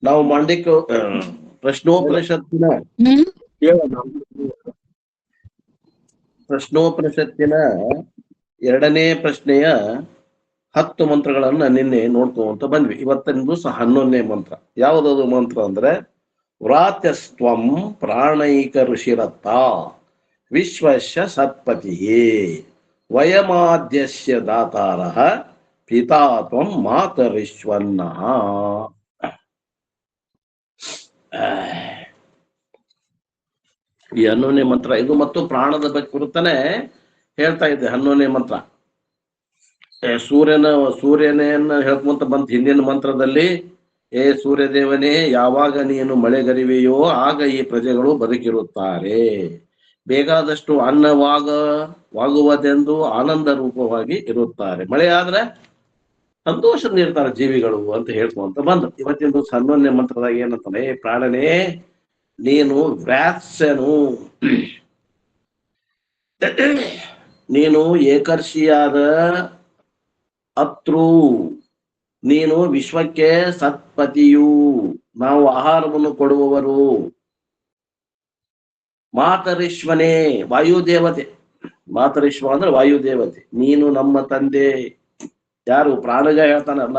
ನಾವು ಮಾಂಡಿಕ್ಯ ಪ್ರಶ್ನೋಪನಿಷತ್ತಿನ ಪ್ರಶ್ನೋಪನಿಷತ್ತಿನ 2ನೇ ಪ್ರಶ್ನೆಯ 10 ಮಂತ್ರಗಳನ್ನ ನಿನ್ನೆ ನೋಡ್ಕೊಂತ ಬಂದ್ವಿ. ಇವತ್ತಿನ ದಿವಸ 11ನೇ ಮಂತ್ರ. ಯಾವುದದು ಮಂತ್ರ ಅಂದ್ರೆ ವ್ರಾತ್ಯಸ್ತ್ವಂ ಪ್ರಾಣೈಕ ಋಷಿರತ್ತ ವಿಶ್ವಸ್ಯ ಸತ್ಪತಿಯೇ ವಯಮಾದ್ಯಸ್ಯ ದಾತಾರಃ ಪಿತಾ ತ್ವಂ ಮಾತರಿಶ್ವನ್ನಃ. ಈ 11ನೇ ಮಂತ್ರ ಇದು ಮತ್ತು ಪ್ರಾಣದ ಬಗ್ಗೆ ಕುರಿತಾನೆ ಹೇಳ್ತಾ ಇದ್ದೆ. 11ನೇ ಮಂತ್ರ ಸೂರ್ಯನೆಯನ್ನ ಹೇಳ್ಕೊಂತ ಬಂತ ಹಿಂದಿನ ಮಂತ್ರದಲ್ಲಿ. ಸೂರ್ಯದೇವನೇ, ಯಾವಾಗ ನೀನು ಮಳೆಗರಿವೆಯೋ ಆಗ ಈ ಪ್ರಜೆಗಳು ಬದುಕಿರುತ್ತಾರೆ. ಬೇಕಾದಷ್ಟು ಅನ್ನವಾಗುವುದೆಂದು ಆನಂದ ರೂಪವಾಗಿ ಇರುತ್ತಾರೆ. ಮಳೆ ಆದ್ರೆ ಸಂತೋಷದಿಂದ ಇರ್ತಾರೆ ಜೀವಿಗಳು ಅಂತ ಹೇಳ್ಕೊಂತ ಬಂದ್ರು. ಇವತ್ತಿನ 11ನೇ ಮಂತ್ರದಾಗ ಏನಂತಾನೆ, ಪ್ರಾಣನೇ ನೀನು ವ್ಯಾತ್ಸನು, ನೀನು ಏಕರ್ಷಿಯಾದ ಅತ್ರು, ನೀನು ವಿಶ್ವಕ್ಕೆ ಸತ್ಪತಿಯು, ನಾವು ಆಹಾರವನ್ನು ಕೊಡುವವರು. ಮಾತರಿಶ್ವನೇ, ವಾಯುದೇವತೆ. ಮಾತರಿಶ್ವ ಅಂದ್ರೆ ವಾಯುದೇವತೆ. ನೀನು ನಮ್ಮ ತಂದೆ. ಯಾರು? ಪ್ರಾಣಗ ಹೇಳ್ತಾನಲ್ಲ,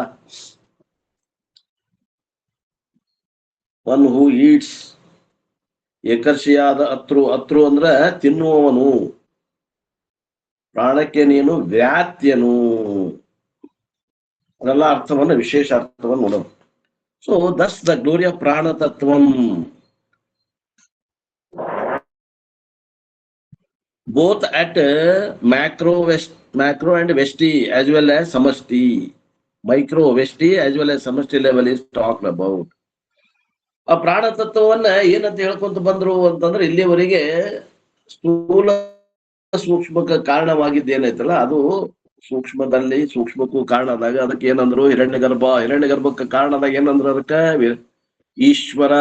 ಒನ್ ಹೂ ಈಟ್ಸ್. ಏಕರ್ಷಿಯಾದ ಅತ್ರು ಅಂದ್ರೆ ತಿನ್ನುವವನು. ಪ್ರಾಣಕ್ಕೆ ನೀನು ವ್ಯಾತ್ಯನು. ಅದೆಲ್ಲ ಅರ್ಥವನ್ನು, ವಿಶೇಷ ಅರ್ಥವನ್ನು ನೋಡೋಣ. So Dus the glory of ಪ್ರಾಣ ತತ್ವಂ, both at macro and vesti as well as samashti. Micro, vesti as well as samashti level is talked about. ಆ ಪ್ರಾಣ ತತ್ವವನ್ನ ಏನಂತ ಹೇಳ್ಕೊಂತ ಬಂದ್ರು ಅಂತಂದ್ರೆ, ಇಲ್ಲಿಯವರೆಗೆ ಸ್ಥೂಲ ಸೂಕ್ಷ್ಮಕ್ಕೆ ಕಾರಣವಾಗಿದ್ದು ಏನೈತಲ್ಲ, ಅದು ಸೂಕ್ಷ್ಮದಲ್ಲಿ ಸೂಕ್ಷ್ಮಕ್ಕೂ ಕಾರಣ ಆದಾಗ ಅದಕ್ಕೆ ಏನಂದ್ರು ಹಿರಣ್ಯ ಗರ್ಭಕ್ಕೆ ಕಾರಣದಾಗ ಏನಂದ್ರು ಅದಕ್ಕೆ ಈಶ್ವರ.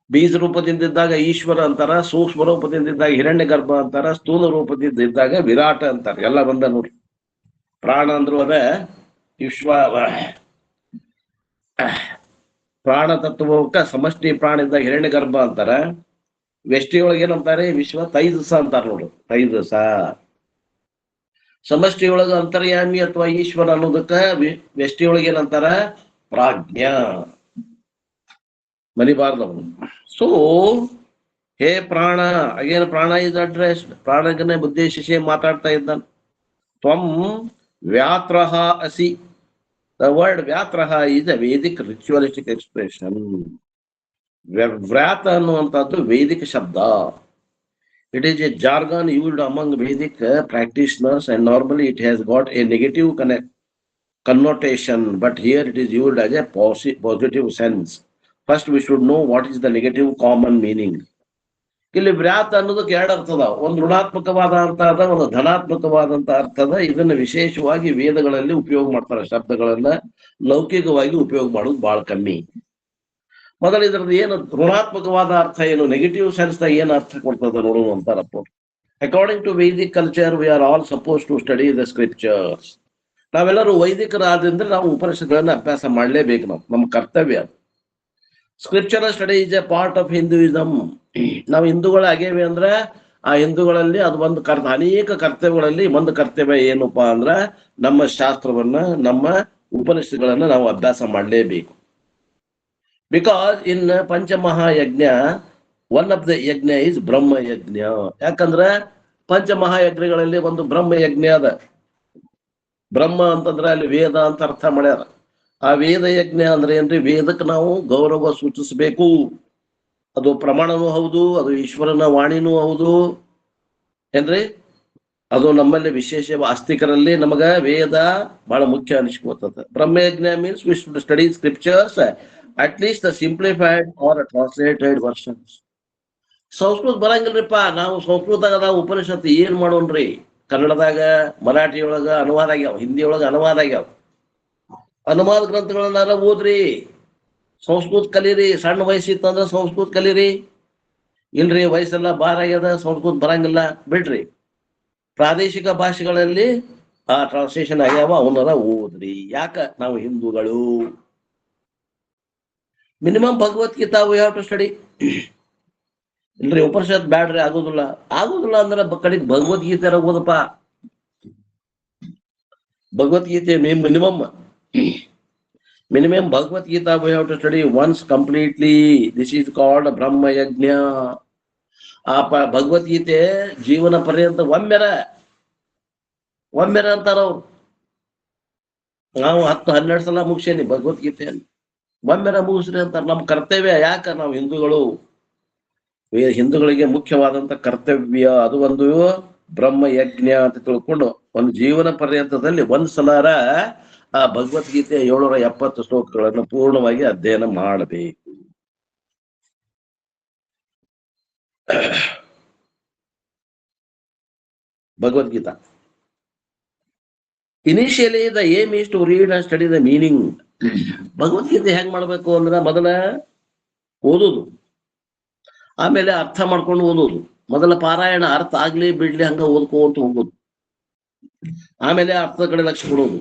ಬೀಜ ರೂಪದಿಂದಿದ್ದಾಗ ಈಶ್ವರ ಅಂತಾರ, ಸೂಕ್ಷ್ಮ ರೂಪದಿಂದಿದ್ದಾಗ ಹಿರಣ್ಯ ಗರ್ಭ ಅಂತಾರ, ಸ್ಥೂಲ ರೂಪದಿಂದಿದ್ದಾಗ ವಿರಾಟ ಅಂತಾರ. ಎಲ್ಲ ಬಂದ ನೋಡ್ರಿ. ಪ್ರಾಣ ಅಂದ್ರು ಅದ ವಿಶ್ವ. ಪ್ರಾಣ ತತ್ವಕ್ಕ ಸಮಷ್ಟಿ ಪ್ರಾಣ ಇದ್ದಾಗ ಹಿರಣ್ಯ ಗರ್ಭ ಅಂತಾರ. ವ್ಯಷ್ಟಿ ಒಳಗೆ ಏನಂತಾರೆ? ವಿಶ್ವ ತೈಜಸ ಅಂತಾರ ನೋಡ್ರಿ, ತೈಜಸ. ಸಮಷ್ಟಿ ಒಳಗ ಅಂತರ್ಯಾಮಿ ಅಥವಾ ಈಶ್ವರ ಅನ್ನೋದಕ್ಕ ವ್ಯಷ್ಟಿ ಒಳಗೆ ಏನಂತಾರ? ಪ್ರಾಜ್ಞ. ಮರಿಬಾರ್ದವನು. ಸೊ ಹೇ ಪ್ರಾಣ, ಅಗೇನ್ ಪ್ರಾಣ ಇಸ್ ಅಡ್ರೆಸ್. ಪ್ರಾಣಗನ್ನೇ ಉದ್ದೇಶಿಸಿ ಮಾತಾಡ್ತಾ ಇದ್ದಾನೆ. ತ್ವಂ ವ್ಯಾತ್ರಃ ಅಸಿ. ದ ವರ್ಡ್ ವ್ಯಾತ್ರಃ is a Vedic ritualistic expression. ವ್ಯಾತ ಅನ್ನುವಂಥದ್ದು ವೇದಿಕ ಶಬ್ದ. It is a jargon used among Vedic practitioners and normally it has got a negative connotation, but here it is used as a positive sense. First we should know what is the negative common meaning. ಇಲ್ಲಿ ವ್ಯಾತ ಅನ್ನೋದಕ್ಕೆ 2 ಅರ್ಥ ಅದಾವ. ಒಂದು ಋಣಾತ್ಮಕವಾದ ಅರ್ಥ ಅದ, ಒಂದು ಧನಾತ್ಮಕವಾದಂತ ಅರ್ಥ ಅದ. ಇದನ್ನ ವಿಶೇಷವಾಗಿ ವೇದಗಳಲ್ಲಿ ಉಪಯೋಗ ಮಾಡ್ತಾರೆ. ಶಬ್ದಗಳನ್ನ ಲೌಕಿಕವಾಗಿ ಉಪಯೋಗ ಮಾಡೋದು ಬಹಳ ಕಮ್ಮಿ. ಮೊದಲು ಇದ್ರದ್ದು ಏನು ಋಣಾತ್ಮಕವಾದ ಅರ್ಥ ಏನು, ನೆಗೆಟಿವ್ ಸೆನ್ಸ್ದಾಗ ಏನು ಅರ್ಥ ಕೊಡ್ತದ ನೋಡು ಅಂತಾರಪ್ಪ. According to Vaidik culture we are all supposed to study the scriptures. ನಾವೆಲ್ಲರೂ ವೈದಿಕರಾದ್ರೆ ನಾವು ಉಪನಿಷತ್ತುಗಳನ್ನ ಅಭ್ಯಾಸ ಮಾಡಲೇಬೇಕು. ನಮ್ಮ ಕರ್ತವ್ಯ. Scriptural study is a part of Hinduism. ನಾವು ಹಿಂದೂಗಳಾಗೇವೆ ಅಂದ್ರೆ ಆ ಹಿಂದೂಗಳಲ್ಲಿ ಅದು ಒಂದು ಅನೇಕ ಕರ್ತವ್ಯಗಳಲ್ಲಿ ಒಂದು ಕರ್ತವ್ಯ ಏನಪ್ಪಾ ಅಂದ್ರ ನಮ್ಮ ಶಾಸ್ತ್ರವನ್ನ, ನಮ್ಮ ಉಪನಿಷತ್ತುಗಳನ್ನ ನಾವು ಅಭ್ಯಾಸ ಮಾಡಲೇಬೇಕು. Because in panchamahayajna one of the yajna is Brahma yajna. ಯಾಕಂದ್ರ ಪಂಚಮಹಾಯಜ್ಞಗಳಲ್ಲಿ ಒಂದು ಬ್ರಹ್ಮ ಯಜ್ಞ ಅದ. ಬ್ರಹ್ಮ ಅಂತಂದ್ರೆ ಅಲ್ಲಿ ವೇದ ಅಂತ ಅರ್ಥ ಮಾಡ್ಯಾರ. ಆ ವೇದ ಯಜ್ಞ ಅಂದ್ರೆ ಏನ್ರಿ? ವೇದಕ್ಕೆ ನಾವು ಗೌರವ ಸೂಚಿಸಬೇಕು. ಅದು ಪ್ರಮಾಣನೂ ಹೌದು, ಅದು ಈಶ್ವರನ ವಾಣಿನೂ ಹೌದು ಏನ್ರಿ. ಅದು ನಮ್ಮಲ್ಲಿ ವಿಶೇಷ ಆಸ್ತಿಕರಲ್ಲಿ ನಮಗ ವೇದ ಬಹಳ ಮುಖ್ಯ ಅನಿಸ್ಕೋತದ. Brahmayajna means we should study scriptures at least the simplified or translated versions. Sanskrit ಬರಂಗಿಲ್ರಿಪ್ಪ. ನಾವು ಸಂಸ್ಕೃತದಾಗ ಉಪನಿಷತ್ತು ಏನ್ ಮಾಡೋಣ್ರಿ? ಕನ್ನಡದಾಗ, ಮರಾಠಿಯೊಳಗ ಅನುವಾದ ಆಗ್ಯಾವ, ಹಿಂದಿಯೊಳಗ ಅನುವಾದ ಆಗ್ಯಾವ. ಅನುವಾದ ಗ್ರಂಥಗಳನ್ನಾರ ಓದ್ರಿ, ಸಂಸ್ಕೃತ ಕಲೀರಿ. ಸಣ್ಣ ವಯಸ್ಸಿತ್ತಂದ್ರ ಸಂಸ್ಕೃತ ಕಲೀರಿ. ಇಲ್ರಿ ವಯಸ್ಸೆಲ್ಲ ಬಾರ ಆಗ್ಯದ, ಸಂಸ್ಕೃತ ಬರಂಗಿಲ್ಲ, ಬಿಡ್ರಿ. ಪ್ರಾದೇಶಿಕ ಭಾಷೆಗಳಲ್ಲಿ ಆ ಟ್ರಾನ್ಸ್ಲೇಷನ್ ಆಗ್ಯಾವ, ಅವನ್ನೆಲ್ಲ ಓದ್ರಿ. ಯಾಕ? ನಾವು ಹಿಂದೂಗಳು. Minimum Bhagavad Gita we have to study. ಇಲ್ರಿ ಉಪನಿಷತ್ ಬ್ಯಾಡ್ರಿ, ಆಗೋದಿಲ್ಲ ಅಂದ್ರೆ ಕಡೆಗೆ ಭಗವದ್ಗೀತೆ ಓದಪ್ಪ. Bhagavad Gita minimum Bhagavad Gita we have to study once completely. This is called Brahma yajna. ಆ ಭಗವದ್ಗೀತೆ ಜೀವನ ಪರ್ಯಂತ ಒಮ್ಮೆರ ಅಂತಾರ ಅವ್ರು. ನಾವು 10-12 ಸಲ ಮುಗಿಸೇನಿ ಭಗವದ್ಗೀತೆಯನ್ನು. ಒಮ್ಮೆರ ಮುಗಿಸ್ರಿ ಅಂತಾರ. ನಮ್ ಕರ್ತವ್ಯ. ಯಾಕ ನಾವು ಹಿಂದೂಗಳಿಗೆ ಮುಖ್ಯವಾದಂತ ಕರ್ತವ್ಯ ಅದು ಒಂದು ಬ್ರಹ್ಮ ಯಜ್ಞ ಅಂತ ತಿಳ್ಕೊಂಡು ಒಂದು ಜೀವನ ಪರ್ಯಂತದಲ್ಲಿ ಒಂದ್ಸಲಾರ ಆ ಭಗವದ್ಗೀತೆ 770 ಶ್ಲೋಕಗಳನ್ನು ಪೂರ್ಣವಾಗಿ ಅಧ್ಯಯನ ಮಾಡಬೇಕು. Bhagavad-gita. Initially, the aim is to read and study the meaning. Bhagavad Gita ಹೆಂಗ್ ಮಾಡ್ಬೇಕು ಅಂದ್ರ ಮೊದಲ ಓದೋದು, ಆಮೇಲೆ ಅರ್ಥ ಮಾಡ್ಕೊಂಡು ಓದೋದು. ಮೊದಲ ಪಾರಾಯಣ ಅರ್ಥ ಆಗ್ಲಿ ಬಿಡ್ಲಿ ಹಂಗ ಓದ್ಕೊಂತ ಹೋಗೋದು, ಆಮೇಲೆ ಅರ್ಥದ ಕಡೆ ಲಕ್ಷ್ಯ ಕೊಡೋದು.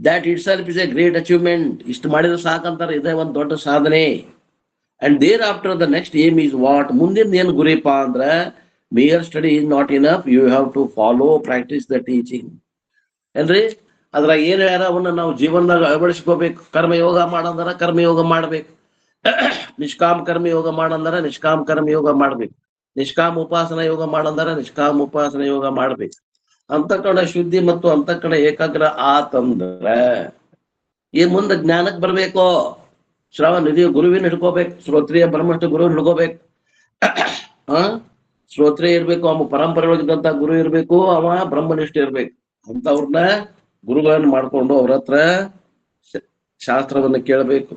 That itself is a great achievement. ಇಷ್ಟು ಮಾಡಿದ್ರೆ ಸಾಕಂತಾರೆ, ಇದೇ ಒಂದು ದೊಡ್ಡ ಸಾಧನೆ. And thereafter the next aim is what. ಮುಂದಿನ ಏನು ಗುರಿಪಾ ಅಂದ್ರ mere study is not enough. You have to follow, practice the teaching. ಏನ್ರಿ ಅದ್ರಾಗ ಏನು ಅವನ್ನ ನಾವು ಜೀವನದಾಗ ಅಳವಡಿಸ್ಕೋಬೇಕು. ಕರ್ಮಯೋಗ ಮಾಡಂದ್ರ ಕರ್ಮಯೋಗ ಮಾಡ್ಬೇಕು, ನಿಷ್ಕಾಮ ಕರ್ಮಯೋಗ ಮಾಡಂದ್ರ ನಿಷ್ಕಾಮ ಕರ್ಮಯೋಗ ಮಾಡ್ಬೇಕು, ನಿಷ್ಕಾಮ ಉಪಾಸನ ಯೋಗ ಮಾಡಂದ್ರ ನಿಷ್ಕಾಮ ಉಪಾಸನ ಯೋಗ ಮಾಡ್ಬೇಕು. ಅಂತಃಕರಣ ಶುದ್ಧಿ ಮತ್ತು ಅಂತಃಕರಣ ಏಕಾಗ್ರ ಆತಂದ್ರ ಈ ಮುಂದೆ ಜ್ಞಾನಕ್ಕೆ ಬರ್ಬೇಕು. ನಿಧಿ ಗುರುವಿನ ಹಿಡ್ಕೋಬೇಕು, ಶ್ರೋತ್ರಿಯ ಬ್ರಹ್ಮಷ್ಟ ಗುರುವಿನ ಹಿಡ್ಕೋಬೇಕು. ಶ್ರೋತ್ರಿಯ ಇರ್ಬೇಕು, ಅವ ಪರಂಪರೆ ಒಳಗಿದ್ದಂತ ಗುರು ಇರ್ಬೇಕು, ಅವ ಬ್ರಹ್ಮನಿಷ್ಠ ಇರ್ಬೇಕು. ಅಂತವ್ರನ್ನ ಗುರುಗಳನ್ನ ಮಾಡ್ಕೊಂಡು ಅವ್ರ ಹತ್ರ ಶಾಸ್ತ್ರವನ್ನ ಕೇಳಬೇಕು.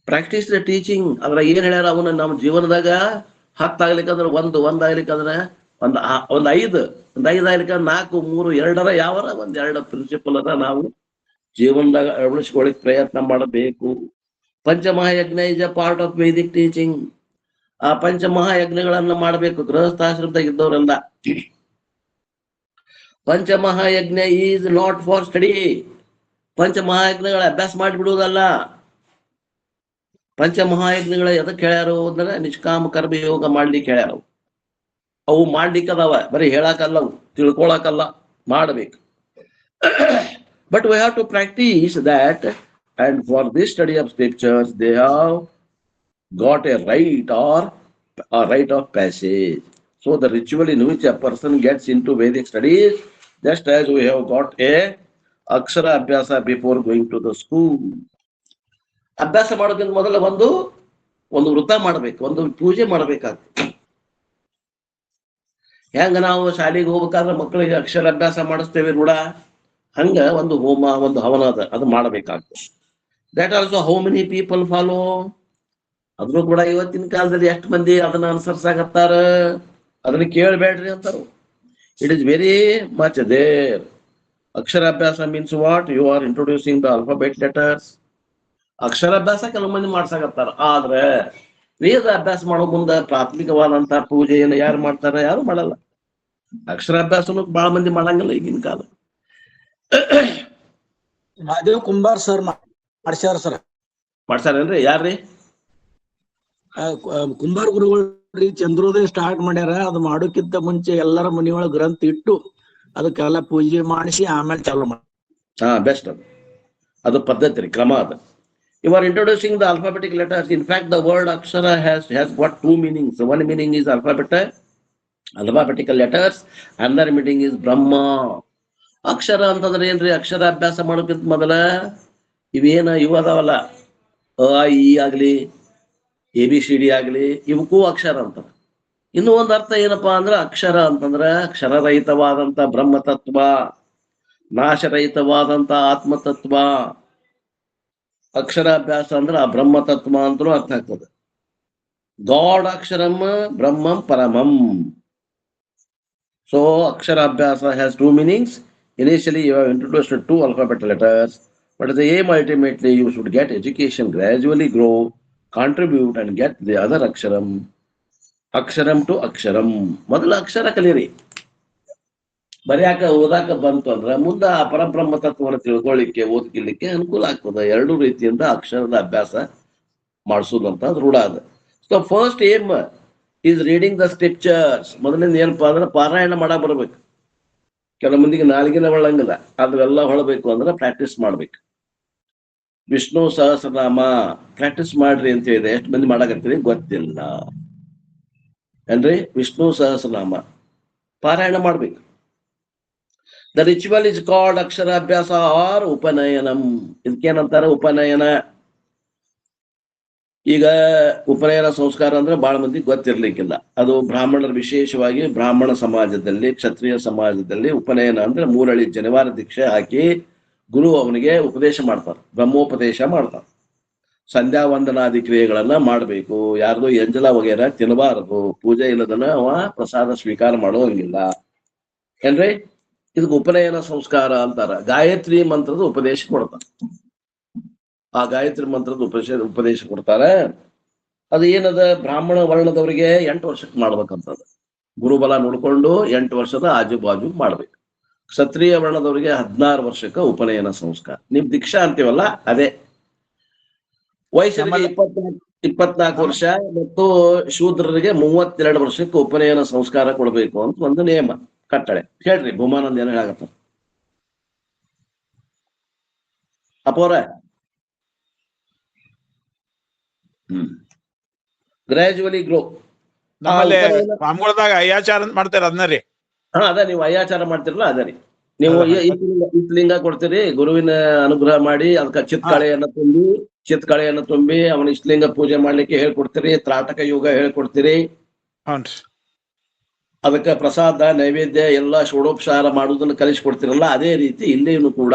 Practice the teaching. ಅದ್ರ ಏನ್ ಹೇಳ್ಯಾರ ಅವನ್ನ ನಮ್ಮ ಜೀವನದಾಗ 10 ಆಗ್ಲಿಕ್ಕಂದ್ರ ಒಂದ್ ಆಗ್ಲಿಕ್ಕಂದ್ರ ಒಂದ್ 5 ಆಗ್ಲಿಕ್ಕ 4, 3, 2 ಯಾವರ 2 ಪ್ರಿನ್ಸಿಪಲ್ ಅದ ನಾವು ಜೀವನದಾಗ ಅಳವಡಿಸ್ಕೊಳ್ಳಿಕ್ ಪ್ರಯತ್ನ ಮಾಡಬೇಕು. Panchamahayajna is a part of Vedic teaching. ಆ ಪಂಚಮಹಾಯಜ್ಞಗಳನ್ನ ಮಾಡಬೇಕು ಗೃಹಸ್ಥಾಶ್ರಮದಾಗ ಇದ್ದವರೆಲ್ಲ. Panchamahayajna is not for study. ಪಂಚಮಹಾಯಜ್ಞಗಳ ಅಭ್ಯಾಸ ಮಾಡಿಬಿಡುವುದಲ್ಲ. ಪಂಚಮಹಾಯಜ್ಞಗಳ ಎದಕ್ಕೆ ಹೇಳ್ಯಾರು ಅಂದ್ರೆ ನಿಷ್ಕಾಮ ಕರ್ಮ ಯೋಗ ಮಾಡ್ಲಿಕ್ಕೆ ಹೇಳ್ಯಾರ. ಅವು ಮಾಡ್ಲಿಕ್ಕೆ ಅದಾವ, ಬರೀ ಹೇಳಾಕಲ್ಲ, ಅವು ತಿಳ್ಕೊಳಕಲ್ಲ, ಮಾಡಬೇಕು. But we have to practice that, and for this study of scriptures they have got a right of passage. So the ritual in which a person gets into Vedic studies, just as we have got a ಅಕ್ಷರ ಅಭ್ಯಾಸ before going to the school. ಅಭ್ಯಾಸ ಮಾಡೋದ್ರಿಂದ ಮೊದಲ ಒಂದು ವೃತ ಮಾಡ್ಬೇಕು, ಒಂದು ಪೂಜೆ ಮಾಡ್ಬೇಕಾಗ್ತದೆ. ಹೆಂಗ ನಾವು ಶಾಲೆಗೆ ಹೋಗ್ಬೇಕಾದ್ರೆ ಮಕ್ಕಳಿಗೆ ಅಕ್ಷರ ಅಭ್ಯಾಸ ಮಾಡಿಸ್ತೇವೆ ನೋಡ, ಹಂಗ ಒಂದು ಹೋಮ, ಒಂದು ಹವನ ಅದು ಮಾಡಬೇಕಾಗ್ತದೆ. That also how many people follow. ಅದ್ರೂ ಕೂಡ ಇವತ್ತಿನ ಕಾಲದಲ್ಲಿ ಎಷ್ಟು ಮಂದಿ ಅದನ್ನ ಅನುಸರಿಸಾಕತ್ತಾರ, ಅದನ್ನ ಕೇಳಬೇಡ್ರಿ ಅಂತಾರ. It is very much there. Aksharabhyasa means what? You are introducing the alphabet letters. ಅಕ್ಷರಾಭ್ಯಾಸ ಕೆಲವು ಮಂದಿ ಮಾಡ್ಸಾಕತ್ತಾರ, ಆದ್ರೆ ವೇದ ಅಭ್ಯಾಸ ಮಾಡೋ ಮುಂದೆ ಪ್ರಾಥಮಿಕವಾದಂತಹ ಪೂಜೆಯನ್ನು ಯಾರು ಮಾಡ್ತಾರ? ಯಾರು ಮಾಡಲ್ಲ. ಅಕ್ಷರಾಭ್ಯಾಸನು ಬಹಳ ಮಂದಿ ಮಾಡಂಗಿಲ್ಲ ಈಗಿನ ಕಾಲ. ಮಹಾದೇವ್ ಕುಂಬಾರ್ ಸರ್ ಮಾಡ್ಸ್ಯಾರ ಸರ್. ಮಾಡ್ಸಾರೇನ್ರಿ? ಯಾರ್ರಿ? ಕುಂಬಾರ್ ಗುರುಗಳು ಚಂದ್ರೋದಯ ಸ್ಟಾರ್ಟ್ ಮಾಡ್ಯಾರ. ಅದು ಮಾಡೋಕ್ಕಿಂತ ಮುಂಚೆ ಎಲ್ಲರ ಮನೆಯೊಳಗ ಗ್ರಂಥ ಇಟ್ಟು ಅದಕ್ಕೆಲ್ಲ ಪೂಜೆ ಮಾಡಿಸಿ ಆಮೇಲೆ ಚಾಲು ಮಾಡಿ. ಬೆಸ್ಟ್. ಅದು ಪದ್ಧತಿ ರೀ, ಕ್ರಮ ಅದು. You are introducing the alphabetic letters. In fact, the word akshara has got 2 meanings. One meaning is alphabetical letters. Another meaning is Brahma. ಅಕ್ಷರ ಅಂತಂದ್ರೆ ಏನ್ರಿ? ಅಕ್ಷರ ಅಭ್ಯಾಸ ಮಾಡೋಕ್ಕಿಂತ ಮೊದಲ ಇವು ಅದಾವಲ್ಲ, ಅ ಇ ಆಗ್ಲಿ, ABCD ಆಗ್ಲಿ, ಇವಕ್ಕೂ ಅಕ್ಷರ ಅಂತ. ಇನ್ನು ಒಂದು ಅರ್ಥ ಏನಪ್ಪಾ ಅಂದ್ರೆ ಅಕ್ಷರ ಅಂತಂದ್ರ ಕ್ಷರರಹಿತವಾದಂತ ಬ್ರಹ್ಮತತ್ವ, ನಾಶರಹಿತವಾದಂತ ಆತ್ಮತತ್ವ. ಅಕ್ಷರಾಭ್ಯಾಸ ಅಂದ್ರೆ ಆ ಬ್ರಹ್ಮತತ್ವ ಅಂತಲೂ ಅರ್ಥ ಆಗ್ತದೆ. ಗಾಡ್ ಅಕ್ಷರಂ ಬ್ರಹ್ಮಂ ಪರಮಂ. So ಅಕ್ಷರಾಭ್ಯಾಸ has 2 meanings. Initially you have introduced 2 alphabet letters, but the aim ultimately you should get education, gradually grow, contribute and get the other aksharam to aksharam. ಮೊದಲ ಅಕ್ಷರ ಕಲೀರಿ. ಬರ್ಯಾಕ ಓದಾಕ ಬಂತು ಅಂದ್ರ ಮುಂದ ಆ ಪರಬ್ರಹ್ಮ ತತ್ವವನ್ನು ತಿಳ್ಕೊಳ್ಳಿಕ್ಕೆ ಓದ್ಕಿಲಿಕ್ಕೆ ಅನುಕೂಲ ಆಗ್ತದೆ. ಎರಡೂ ರೀತಿಯಿಂದ ಅಕ್ಷರದ ಅಭ್ಯಾಸ ಮಾಡಿಸೋದಂತ ರೂಢ ಅದ. So first aim is reading the scriptures. ಮೊದಲಿಂದ ಏನಪ್ಪಾ ಅಂದ್ರೆ ಪಾರಾಯಣ ಮಾಡಕ್ ಬರ್ಬೇಕು. ಕೆಲ ಮಂದಿಗೆ ನಾಲ್ಗಿನ ಹೊಳಂಗಿಲ್ಲ, ಅದ್ರೆಲ್ಲ ಹೊಳಬೇಕು ಅಂದ್ರೆ ಪ್ರಾಕ್ಟೀಸ್ ಮಾಡ್ಬೇಕು. ವಿಷ್ಣು ಸಹಸ್ರನಾಮ ಪ್ರಾಕ್ಟೀಸ್ ಮಾಡ್ರಿ ಅಂತ ಹೇಳಿದೆ. ಎಷ್ಟು ಮಂದಿ ಮಾಡಕತ್ತೀರಿ ಗೊತ್ತಿಲ್ಲ ಏನ್ರಿ? ವಿಷ್ಣು ಸಹಸ್ರನಾಮ ಪಾರಾಯಣ ಮಾಡ್ಬೇಕು. The ritual is called aksharabhyasa or upanayanam. ಇದಕ್ಕೇನಂತಾರ? ಉಪನಯನ. ಈಗ ಉಪನಯನ ಸಂಸ್ಕಾರ ಅಂದ್ರೆ ಬಹಳ ಮಂದಿ ಗೊತ್ತಿರ್ಲಿಕ್ಕಿಲ್ಲ. ಅದು ಬ್ರಾಹ್ಮಣರ, ವಿಶೇಷವಾಗಿ ಬ್ರಾಹ್ಮಣ ಸಮಾಜದಲ್ಲಿ, ಕ್ಷತ್ರಿಯ ಸಮಾಜದಲ್ಲಿ ಉಪನಯನ ಅಂದ್ರೆ ಮೂರಳಿ ಜನಿವಾರ ದೀಕ್ಷೆ ಹಾಕಿ ಗುರು ಅವನಿಗೆ ಉಪದೇಶ ಮಾಡ್ತಾರೆ, ಬ್ರಹ್ಮೋಪದೇಶ ಮಾಡ್ತಾರೆ. ಸಂಧ್ಯಾ ವಂದನಾದಿ ಕ್ರಿಯೆಗಳನ್ನ ಮಾಡಬೇಕು. ಯಾರ್ದು ಎಂಜಲ ವಗೇರ ತಿನ್ನಬಾರದು. ಪೂಜೆ ಇಲ್ಲದನ್ನ ಅವ ಪ್ರಸಾದ ಸ್ವೀಕಾರ ಮಾಡೋಂಗಿಲ್ಲ ಏನ್ರಿ? ಇದಕ್ಕೆ ಉಪನಯನ ಸಂಸ್ಕಾರ ಅಂತಾರ. ಗಾಯತ್ರಿ ಮಂತ್ರದ ಉಪದೇಶ ಕೊಡ್ತಾರೆ. ಆ ಗಾಯತ್ರಿ ಮಂತ್ರದ ಉಪದೇಶ ಕೊಡ್ತಾರೆ. ಅದು ಏನದ? ಬ್ರಾಹ್ಮಣ ವರ್ಣದವರಿಗೆ 8 ವರ್ಷಕ್ಕೆ ಮಾಡ್ಬೇಕಂತದ. ಗುರುಬಲ ನೋಡ್ಕೊಂಡು 8 ವರ್ಷದ ಆಜು ಬಾಜು ಮಾಡ್ಬೇಕು. ಕ್ಷತ್ರಿಯ ವರ್ಣದವರಿಗೆ 16 ವರ್ಷಕ್ಕೆ ಉಪನಯನ ಸಂಸ್ಕಾರ. ನಿಮ್ ದೀಕ್ಷಾ ಅಂತೀವಲ್ಲ ಅದೇ. ವಯಸ್ಸರಿಗೆ 24 ವರ್ಷ ಮತ್ತು ಶೂದ್ರರಿಗೆ 32 ವರ್ಷಕ್ಕೆ ಉಪನಯನ ಸಂಸ್ಕಾರ ಕೊಡ್ಬೇಕು ಅಂತ ಒಂದು ನಿಯಮ, ಕಟ್ಟಳೆ. ಹೇಳ್ರಿ ಭೂಮಾನಂದ ಏನ ಹೇಳಾಗತ್ತ ಅಪೋರ? Gradually grow. ನಮ್ಮಲ್ಲಿ ಸ್ವಾಮಿಗಳದಾಗ ಅಯ್ಯಾಚಾರ ಅಂತ ಮಾಡ್ತಾರೆ, ಅದನ್ನ ರೀ. ಅದ ನೀವು ಅಯ್ಯಾಚಾರ ಮಾಡ್ತಿರಲ್ಲ ಅದ ರೀ. ನೀವು ಇತ್ಲಿಂಗ ಕೊಡ್ತೀರಿ, ಗುರುವಿನ ಅನುಗ್ರಹ ಮಾಡಿ ಅದಕ್ಕೆ ಚಿತ್ಕಳೆಯನ್ನು ತುಂಬಿ ಅವನ ಇಷ್ಟಲಿಂಗ ಪೂಜೆ ಮಾಡ್ಲಿಕ್ಕೆ ಹೇಳ್ಕೊಡ್ತೀರಿ. ತ್ರಾಟಕ ಯೋಗ ಹೇಳ್ಕೊಡ್ತೀರಿ. ಅದಕ್ಕೆ ಪ್ರಸಾದ ನೈವೇದ್ಯ ಎಲ್ಲ ಷೋಡೋಪಚಾರ ಮಾಡುವುದನ್ನು ಕಲಿಸ್ಕೊಡ್ತಿರಲ್ಲ, ಅದೇ ರೀತಿ ಇಲ್ಲಿಯೂ ಕೂಡ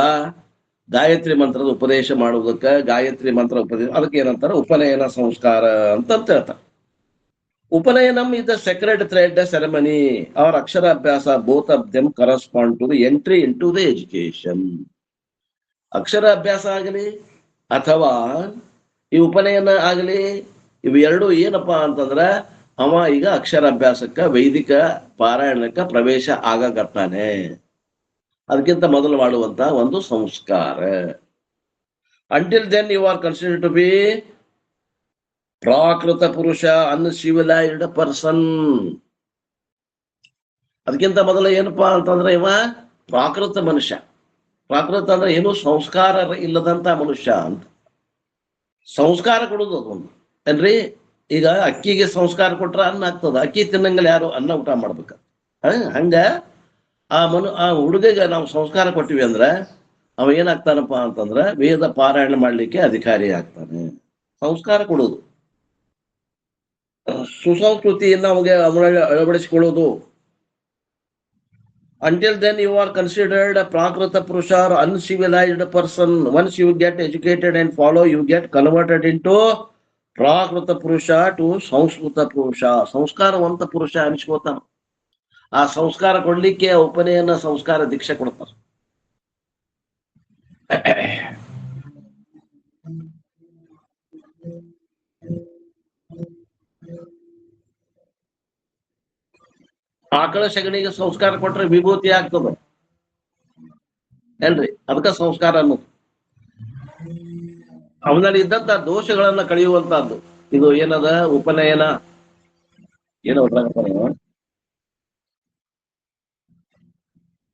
ಗಾಯತ್ರಿ ಮಂತ್ರದ ಉಪದೇಶ ಮಾಡುವುದಕ್ಕೆ ಗಾಯತ್ರಿ ಮಂತ್ರ ಉಪದೇಶ, ಅದಕ್ಕೆ ಏನಂತಾರೆ? ಉಪನಯನ ಸಂಸ್ಕಾರ ಅಂತ ಹೇಳ್ತಾರೆ. ಉಪನಯನಂ is the sacred thread ceremony or ಅಕ್ಷರ ಅಭ್ಯಾಸ. both of them correspond to the entry into the education. ಅಕ್ಷರ ಅಭ್ಯಾಸ ಆಗಲಿ ಅಥವಾ ಈ ಉಪನಯನ ಆಗಲಿ, ಇವು ಎರಡು ಏನಪ್ಪಾ ಅಂತಂದ್ರ ಅವ ಈಗ ಅಕ್ಷರಾಭ್ಯಾಸಕ್ಕ, ವೈದಿಕ ಪಾರಾಯಣಕ್ಕ ಪ್ರವೇಶ ಆಗಕತ್ತಾನೆ. ಅದಕ್ಕಿಂತ ಮೊದಲು ಮಾಡುವಂತ ಒಂದು ಸಂಸ್ಕಾರ. Until then you are considered to be prakrita purusha, uncivilized person. ಅದಕ್ಕಿಂತ ಮೊದಲು ಏನಪ್ಪಾ ಅಂತಂದ್ರೆ ಇವ ಪ್ರಾಕೃತ ಮನುಷ್ಯ. ಪ್ರಾಕೃತ ಅಂದ್ರೆ ಏನು? ಸಂಸ್ಕಾರ ಇಲ್ಲದಂತ ಮನುಷ್ಯ ಅಂತ. ಸಂಸ್ಕಾರ ಕೊಡುದು ಅದೊಂದು ಏನ್ರಿ? ಈಗ ಅಕ್ಕಿಗೆ ಸಂಸ್ಕಾರ ಕೊಟ್ರ ಅನ್ನ ಆಗ್ತದ. ಅಕ್ಕಿ ತಿನ್ನಂಗಲ್ಲ ಯಾರು, ಅನ್ನ ಊಟ ಮಾಡ್ಬೇಕ. ಹಂಗ ಆ ಹುಡುಗಿಗೆ ನಾವು ಸಂಸ್ಕಾರ ಕೊಟ್ಟಿವಿ ಅಂದ್ರೆ ಅವ ಏನಾಗ್ತಾನಪ್ಪ ಅಂತಂದ್ರ ವೇದ ಪಾರಾಯಣ ಮಾಡ್ಲಿಕ್ಕೆ ಅಧಿಕಾರಿ ಆಗ್ತಾನೆ. ಸಂಸ್ಕಾರ ಕೊಡುವುದು, ಸುಸಂಸ್ಕೃತಿಯನ್ನ ಅವನಿಗೆ ಅಳವಡಿಸಿಕೊಳ್ಳುವುದು. Until then you are considered a prakrita purusha or uncivilized person. Once you get educated and follow, you get converted into ಪ್ರಾಕೃತ ಪುರುಷ ಟು ಸಂಸ್ಕೃತ ಪುರುಷ. ಸಂಸ್ಕಾರವಂತ ಪುರುಷ ಅನಿಸ್ಕೋತಾನ. ಆ ಸಂಸ್ಕಾರ ಕೊಡ್ಲಿಕ್ಕೆ ಉಪನಯನ ಸಂಸ್ಕಾರ ದೀಕ್ಷೆ ಕೊಡ್ತಾರ. ಆಕಳ ಸಗಣಿಗೆ ಸಂಸ್ಕಾರ ಕೊಟ್ರೆ ವಿಭೂತಿ ಆಗ್ತದ ಏನ್ರಿ? ಅದಕ್ಕ ಸಂಸ್ಕಾರ ಅನ್ನೋದು. ಅವನಲ್ಲಿ ಇದ್ದಂತ ದೋಷಗಳನ್ನ ಕಳೆಯುವಂತಹದ್ದು ಇದು ಏನದ? ಉಪನಯನ.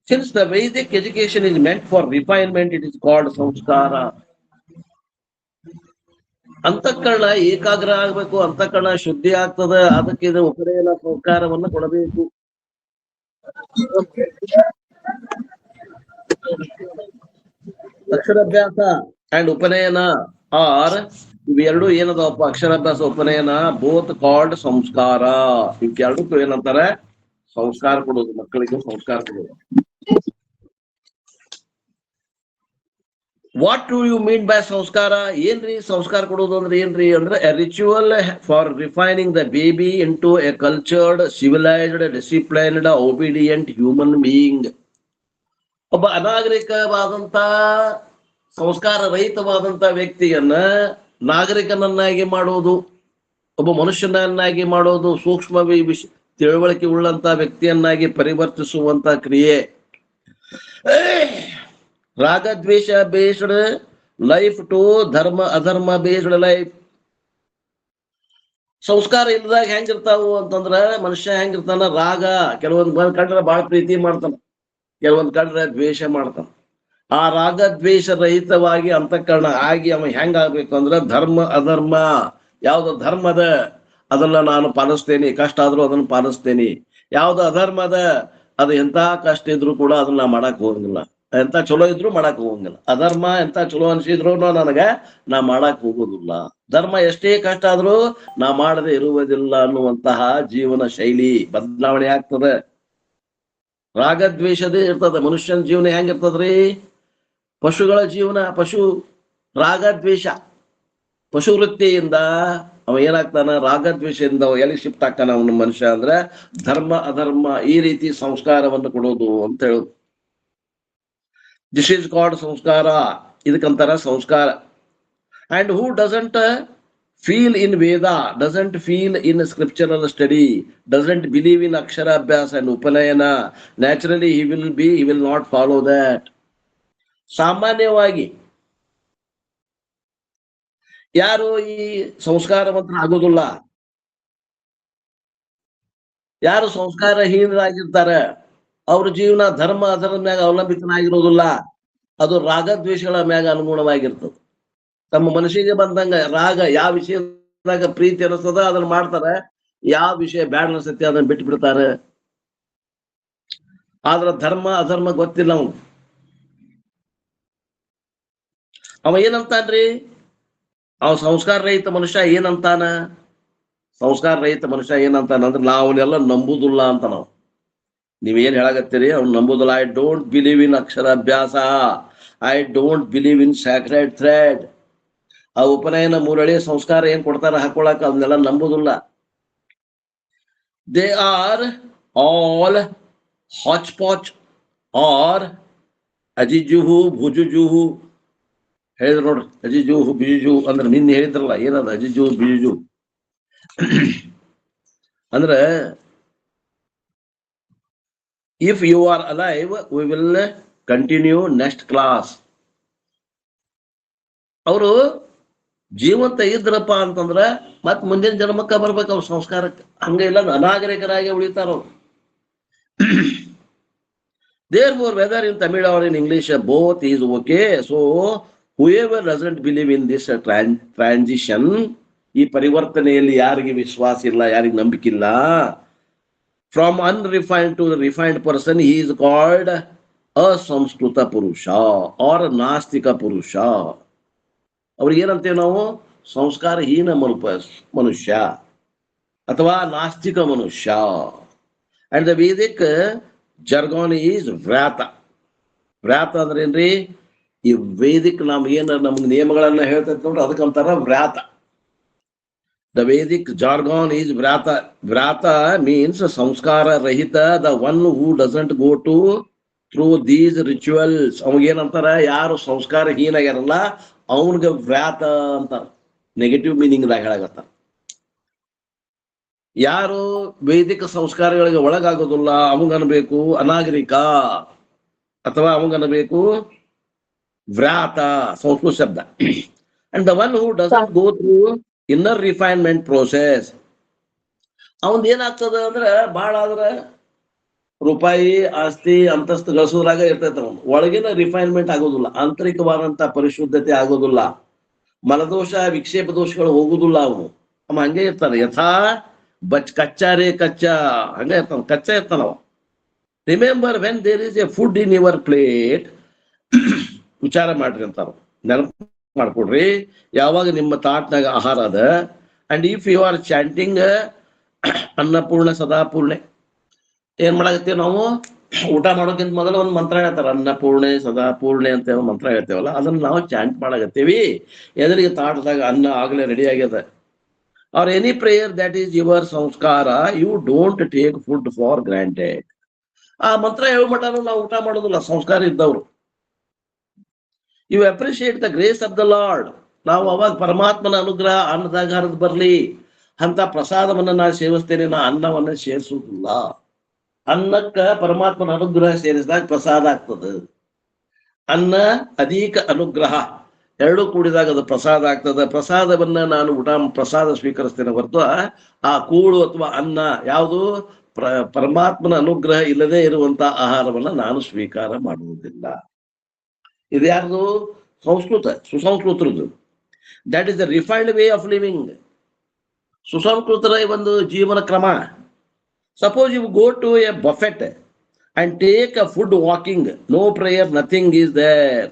Since the Vedic education is meant for refinement, it is called ಸಂಸ್ಕಾರ. ಅಂತಃಕರಣ ಏಕಾಗ್ರ ಆಗ್ಬೇಕು, ಅಂತಃಕರಣ ಶುದ್ಧಿ ಆಗ್ತದ. ಅದಕ್ಕೆ ಇದು ಉಪನಯನ ಸಂಸ್ಕಾರವನ್ನ ಕೊಡಬೇಕು. ಅಕ್ಷರಾಭ್ಯಾಸ ಅಂಡ್ ಉಪನಯನ ಆರ್ ಇವೆರಡು ಏನದಪ್ಪ? ಅಕ್ಷರಾಭ್ಯಾಸ, ಉಪನಯನ, ಬೋತ್ ಕಾಲ್ಡ್ ಸಂಸ್ಕಾರ. ಇವಕ್ಕೆರಡಕ್ಕೂ ಏನಂತಾರೆ? ಸಂಸ್ಕಾರ ಕೊಡೋದು, ಮಕ್ಕಳಿಗೆ ಸಂಸ್ಕಾರ ಕೊಡೋದು. What do you mean by samskara? ಏನ್ರಿ ಸಂಸ್ಕಾರ ಕೊಡೋದು ಅಂದ್ರೆ? ಏನ್ರಿ ಅಂದ್ರೆ a ritual for refining the baby in to a cultured, civilized, disciplined, obedient human being. ಒಬ್ಬ ಅನಾಗರಿಕವಾದಂತ, ಸಂಸ್ಕಾರ ರಹಿತವಾದಂತ ವ್ಯಕ್ತಿಯನ್ನ ನಾಗರಿಕನನ್ನಾಗಿ ಮಾಡೋದು, ಒಬ್ಬ ಮನುಷ್ಯನನ್ನಾಗಿ ಮಾಡೋದು, ಸೂಕ್ಷ್ಮ ತಿಳುವಳಿಕೆ ಉಳ್ಳಂತ ವ್ಯಕ್ತಿಯನ್ನಾಗಿ ಪರಿವರ್ತಿಸುವಂತ ಕ್ರಿಯೆ ರಾಗದ್ವೇಷ ಬೇಸ್ಡ್ ಲೈಫ್ ಟು ಧರ್ಮ ಅಧರ್ಮ ಬೇಸ್ಡ್ ಲೈಫ್. ಸಂಸ್ಕಾರ ಇಲ್ಲದಾಗ ಹೆಂಗಿರ್ತಾವು ಅಂತಂದ್ರ ಮನುಷ್ಯ ಹೆಂಗಿರ್ತಾನ, ರಾಗ ಕೆಲವೊಂದ್ ಕಂಡ್ರೆ ಬಹಳ ಪ್ರೀತಿ ಮಾಡ್ತಾನ, ಕೆಲವೊಂದ್ ಕಂಡ್ರೆ ದ್ವೇಷ ಮಾಡ್ತಾನ. ಆ ರಾಗ ದ್ವೇಷ ರಹಿತವಾಗಿ ಅಂತಃಕರಣ ಆಗಿ ಅವ ಹೆಂಗಾಗ್ಬೇಕು ಅಂದ್ರೆ ಧರ್ಮ ಅಧರ್ಮ ಯಾವ್ದು ಧರ್ಮದ ಅದನ್ನ ನಾನು ಪಾಲಿಸ್ತೇನೆ, ಕಷ್ಟ ಆದ್ರೂ ಅದನ್ನ ಪಾಲಿಸ್ತೇನೆ. ಯಾವ್ದು ಅಧರ್ಮದ ಅದು ಎಂತ ಕಷ್ಟ ಇದ್ರು ಕೂಡ ಅದನ್ನ ಮಾಡಕ್ ಹೋಗಂಗಿಲ್ಲ, ಎಂತ ಚಲೋ ಇದ್ರು ಮಾಡಕ್ ಹೋಗಂಗಿಲ್ಲ. ಅಧರ್ಮ ಎಂತ ಚಲೋ ಅನ್ಸಿದ್ರು ನಾ ಮಾಡಕ್ ಹೋಗೋದಿಲ್ಲ. ಧರ್ಮ ಎಷ್ಟೇ ಕಷ್ಟ ಆದ್ರೂ ನಾ ಮಾಡದೆ ಇರುವುದಿಲ್ಲ ಅನ್ನುವಂತಹ ಜೀವನ ಶೈಲಿ ಬದಲಾವಣೆ ಆಗ್ತದೆ. ರಾಗದ್ವೇಷದೇ ಇರ್ತದೆ. ಮನುಷ್ಯನ ಜೀವನ ಹೆಂಗಿರ್ತದ್ರಿ? ಪಶುಗಳ ಜೀವನ, ಪಶು ರಾಗದ್ವೇಷ ಪಶು ವೃತ್ತಿಯಿಂದ ಅವ ಏನಾಗ್ತಾನ, ರಾಗದ್ವೇಷದಿಂದ ಎಲ್ಲಿ ಶಿಫ್ಟ್ ಆಗ್ತಾನ ಅವನ ಮನುಷ್ಯ ಅಂದ್ರೆ ಧರ್ಮ ಅಧರ್ಮ ಈ ರೀತಿ ಸಂಸ್ಕಾರವನ್ನು ಕೊಡೋದು ಅಂತ ಹೇಳುದು. ದಿಸ್ ಈಸ್ ಕಾಲ್ಡ್ ಸಂಸ್ಕಾರ. ಇದಕ್ಕಂತಾರ ಸಂಸ್ಕಾರ. And who doesn't feel in Veda, doesn't feel in scriptural study, doesn't believe in Akshara Abhyas and Upanayana, naturally he will not follow that. ಸಾಮಾನ್ಯವಾಗಿ ಯಾರು ಈ ಸಂಸ್ಕಾರವಂತರ ಆಗೋದಿಲ್ಲ, ಯಾರು ಸಂಸ್ಕಾರಹೀನರಾಗಿರ್ತಾರೆ ಅವ್ರ ಜೀವನ ಧರ್ಮ ಅಧರ್ಮ ಮ್ಯಾಗ ಅವಲಂಬಿತನಾಗಿರೋದಿಲ್ಲ. ಅದು ರಾಗದ್ವೇಷಗಳ ಮ್ಯಾಗ ಅನುಗುಣವಾಗಿರ್ತದೆ. ತಮ್ಮ ಮನಸ್ಸಿಗೆ ಬಂದಂಗ ರಾಗ ಯಾವ ವಿಷಯದಾಗ ಪ್ರೀತಿ ಅನಿಸ್ತದ ಅದನ್ನ ಮಾಡ್ತಾರೆ, ಯಾವ ವಿಷಯ ಬ್ಯಾಡ ಅನಿಸ್ತೈತಿ ಅದನ್ನ ಬಿಟ್ಟು ಬಿಡ್ತಾರೆ. ಆದ್ರ ಧರ್ಮ ಅಧರ್ಮ ಗೊತ್ತಿಲ್ಲ ಅವನು. ಅವ ಏನಂತಾನ್ರಿ? ಅವ ಸಂಸ್ಕಾರ ರಹಿತ ಮನುಷ್ಯ ಏನಂತಾನ? ಸಂಸ್ಕಾರ ರಹಿತ ಮನುಷ್ಯ ಏನಂತಾನ ಅಂದ್ರೆ ನಾ ಅವನ್ನೆಲ್ಲ ನಂಬುದಿಲ್ಲ ಅಂತ. ನೀವೇನ್ ಹೇಳಾಗತ್ತೀರಿ? ಅವ್ನು ನಂಬುದಿಲ್ಲ. I don't believe in aksharabhyasa, I don't believe in sacred thread. ಆ ಉಪನಯನ ಮೂರಳಿ ಸಂಸ್ಕಾರ ಏನ್ ಕೊಡ್ತಾರ ಹಾಕೊಳಕ ಅದನ್ನೆಲ್ಲ ನಂಬುದಿಲ್ಲ. They are all hotchpotch or ಅಜಿಜುಹು ಭುಜುಜುಹು. ಹೇಳಿದ್ರು ನೋಡ್ರಿ, ಅಜಿಜುಹು ಬಿಜುಜು ಅಂದ್ರೆ ನಿನ್ನೆ ಹೇಳಿದ್ರಲ್ಲ, ಏನದ ಅಜಿಜು ಬಿಜುಜು ಅಂದ್ರೆ if you are alive we will continue next class. ಅವರು ಜೀವಂತ ಇದ್ರಪ್ಪ ಅಂತಂದ್ರ ಮತ್ ಮುಂದಿನ ಜನ್ಮಕ್ಕ ಬರ್ಬೇಕು ಅವ್ರ ಸಂಸ್ಕಾರಕ್ಕೆ. ಹಂಗ ಇಲ್ಲ ಅನಾಗರಿಕರಾಗಿ ಉಳಿತಾರ ಅವ್ರು. Therefore whether in Tamil or in English both is okay. So whoever doesn't believe in this transition, ಈ ಪರಿವರ್ತನೆಯಲ್ಲಿ ಯಾರಿಗೆ ವಿಶ್ವಾಸ ಇಲ್ಲ, ಯಾರಿಗೆ ನಂಬಿಕಿಲ್ಲ, from unrefined to the refined person, he is called asamskruta purusha or nastika purusha. ಅವ್ರಿಗೆ ಏನಂತೇವೆ ನಾವು? ಸಂಸ್ಕಾರಹೀನ ಮನುಷ್ಯ ಅಥವಾ ನಾಸ್ತಿಕ ಮನುಷ್ಯ. And the Vedic jargon is vrata. ವ್ರಾತ ಅಂದ್ರೆ ಏನ್ರಿ? ಈ ವೇದಿಕ್ ನಮ್ಗೆ ನಿಯಮಗಳನ್ನ ಹೇಳ್ತೈತಿ ನೋಡ್ರಿ, ಅದಕ್ಕಂತಾರ ವ್ರಾತ. The Vedic jargon is Vrata. Vrata means samskara rahita, the one who doesn't go through these rituals. ಅವಾಗೇನಂತಾರ? ಯಾರು ಸಂಸ್ಕಾರ ಹೀನಾಗ್ಯಾರಲ್ಲ ಅವನ್ಗೆ ವ್ರಾತ ಅಂತಾರ. ನೆಗೆಟಿವ್ ಮೀನಿಂಗ್ ದಾಗ ಹೇಳಾಗತ್ತಾರ. ಯಾರು ವೈದಿಕ ಸಂಸ್ಕಾರಗಳಿಗೆ ಒಳಗಾಗೋದಿಲ್ಲ ಅವಂಗನ್ಬೇಕು ಅನಾಗರಿಕ, ಅಥವಾ ಅವಂಗನ್ಬೇಕು ವ್ರಾತ, ಸಂಸ್ಕೃತ ಶಬ್ದ. And the one who doesn't go through inner refinement process, ಅವಂದ್ ಏನಾಗ್ತದ ಅಂದ್ರೆ ಬಹಳ ಆದ್ರ ರೂಪಾಯಿ ಆಸ್ತಿ ಅಂತಸ್ತು ಗಳಿಸೋದ್ರಾಗ ಇರ್ತೈತೆ. ಅವನು ಒಳಗಿನ ರಿಫೈನ್ಮೆಂಟ್ ಆಗೋದಿಲ್ಲ, ಆಂತರಿಕವಾದಂತ ಪರಿಶುದ್ಧತೆ ಆಗೋದಿಲ್ಲ, ಮಲದೋಷ ವಿಕ್ಷೇಪ ದೋಷಗಳು ಹೋಗುದಿಲ್ಲ. ಅವನು ಹಂಗೆ ಇರ್ತಾನೆ. ಯಥಾ ಕಚ್ಚಾರೇ ಕಚ್ಚಾ, ಹಂಗೆ ಇರ್ತಾನ, ಕಚ್ಚಾ ಇರ್ತಾನವ. Remember when there is a food in your plate, ವಿಚಾರ ಮಾಡ್ರಿ ಅಂತಾರ, ನೆನಪು ಮಾಡ್ಕೊಡ್ರಿ. ಯಾವಾಗ ನಿಮ್ಮ ತಾಟ್ನಾಗ ಆಹಾರ ಅದ, and if you are chanting Annapurna Sadapurne, ಏನ್ ಮಾಡಾಕತ್ತೀವಿ ನಾವು? ಊಟ ಮಾಡೋಕ್ಕಿಂತ ಮೊದಲು ಒಂದು ಮಂತ್ರ ಹೇಳ್ತಾರ, ಅನ್ನಪೂರ್ಣೆ ಸದಾಪೂರ್ಣೆ ಅಂತ ಮಂತ್ರ ಹೇಳ್ತೇವಲ್ಲ, ಅದನ್ನ ನಾವು ಚಾಂಟ್ ಮಾಡಾಕತ್ತೀವಿ. ಎದುರಿಗೆ ತಾಟದಾಗ ಅನ್ನ ಆಗ್ಲೇ ರೆಡಿ ಆಗ್ಯದ. Are any prayer that is your samskara, you don't take food for granted. ಆ ಮಂತ್ರ ಹೇಳ್ಬಿಟ್ಟಾರು ನಾವು ಊಟ ಮಾಡೋದಿಲ್ಲ ಸಂಸ್ಕಾರ ಇದ್ದವ್ರು. You appreciate the grace of the Lord. ನಾವು ಅವಾಗ ಪರಮಾತ್ಮನ ಅನುಗ್ರಹ ಅನ್ನದಾಗ ಹರಿದು ಬರ್ಲಿ ಅಂತ ಪ್ರಸಾದವನ್ನ ನಾನು ಸೇವಿಸ್ತೇನೆ, ನಾ ಅನ್ನವನ್ನ ಸೇರಿಸುವುದಿಲ್ಲ. ಅನ್ನಕ್ಕ ಪರಮಾತ್ಮನ ಅನುಗ್ರಹ ಸೇರಿಸಿದಾಗ ಪ್ರಸಾದ ಆಗ್ತದೆ. ಅನ್ನ ಅಧಿಕ ಅನುಗ್ರಹ ಎರಡು ಕೂಡಿದಾಗ ಅದು ಪ್ರಸಾದ ಆಗ್ತದೆ. ಪ್ರಸಾದವನ್ನ ನಾನು ಪ್ರಸಾದ ಸ್ವೀಕರಿಸ್ತೇನೆ ಹೊರತು ಆ ಕೂಳು ಅಥವಾ ಅನ್ನ ಯಾವುದು ಪರಮಾತ್ಮನ ಅನುಗ್ರಹ ಇಲ್ಲದೆ ಇರುವಂತ ಆಹಾರವನ್ನ ನಾನು ಸ್ವೀಕಾರ ಮಾಡುವುದಿಲ್ಲ. ಇದು ಯಾರ್ದು? ಸಂಸ್ಕೃತ, ಸುಸಂಸ್ಕೃತರದ್ದು. That is the refined way of living. ಸುಸಂಸ್ಕೃತರ ಒಂದು ಜೀವನ ಕ್ರಮ. Suppose you go to a buffet and take a food walking, no prayer, nothing is there.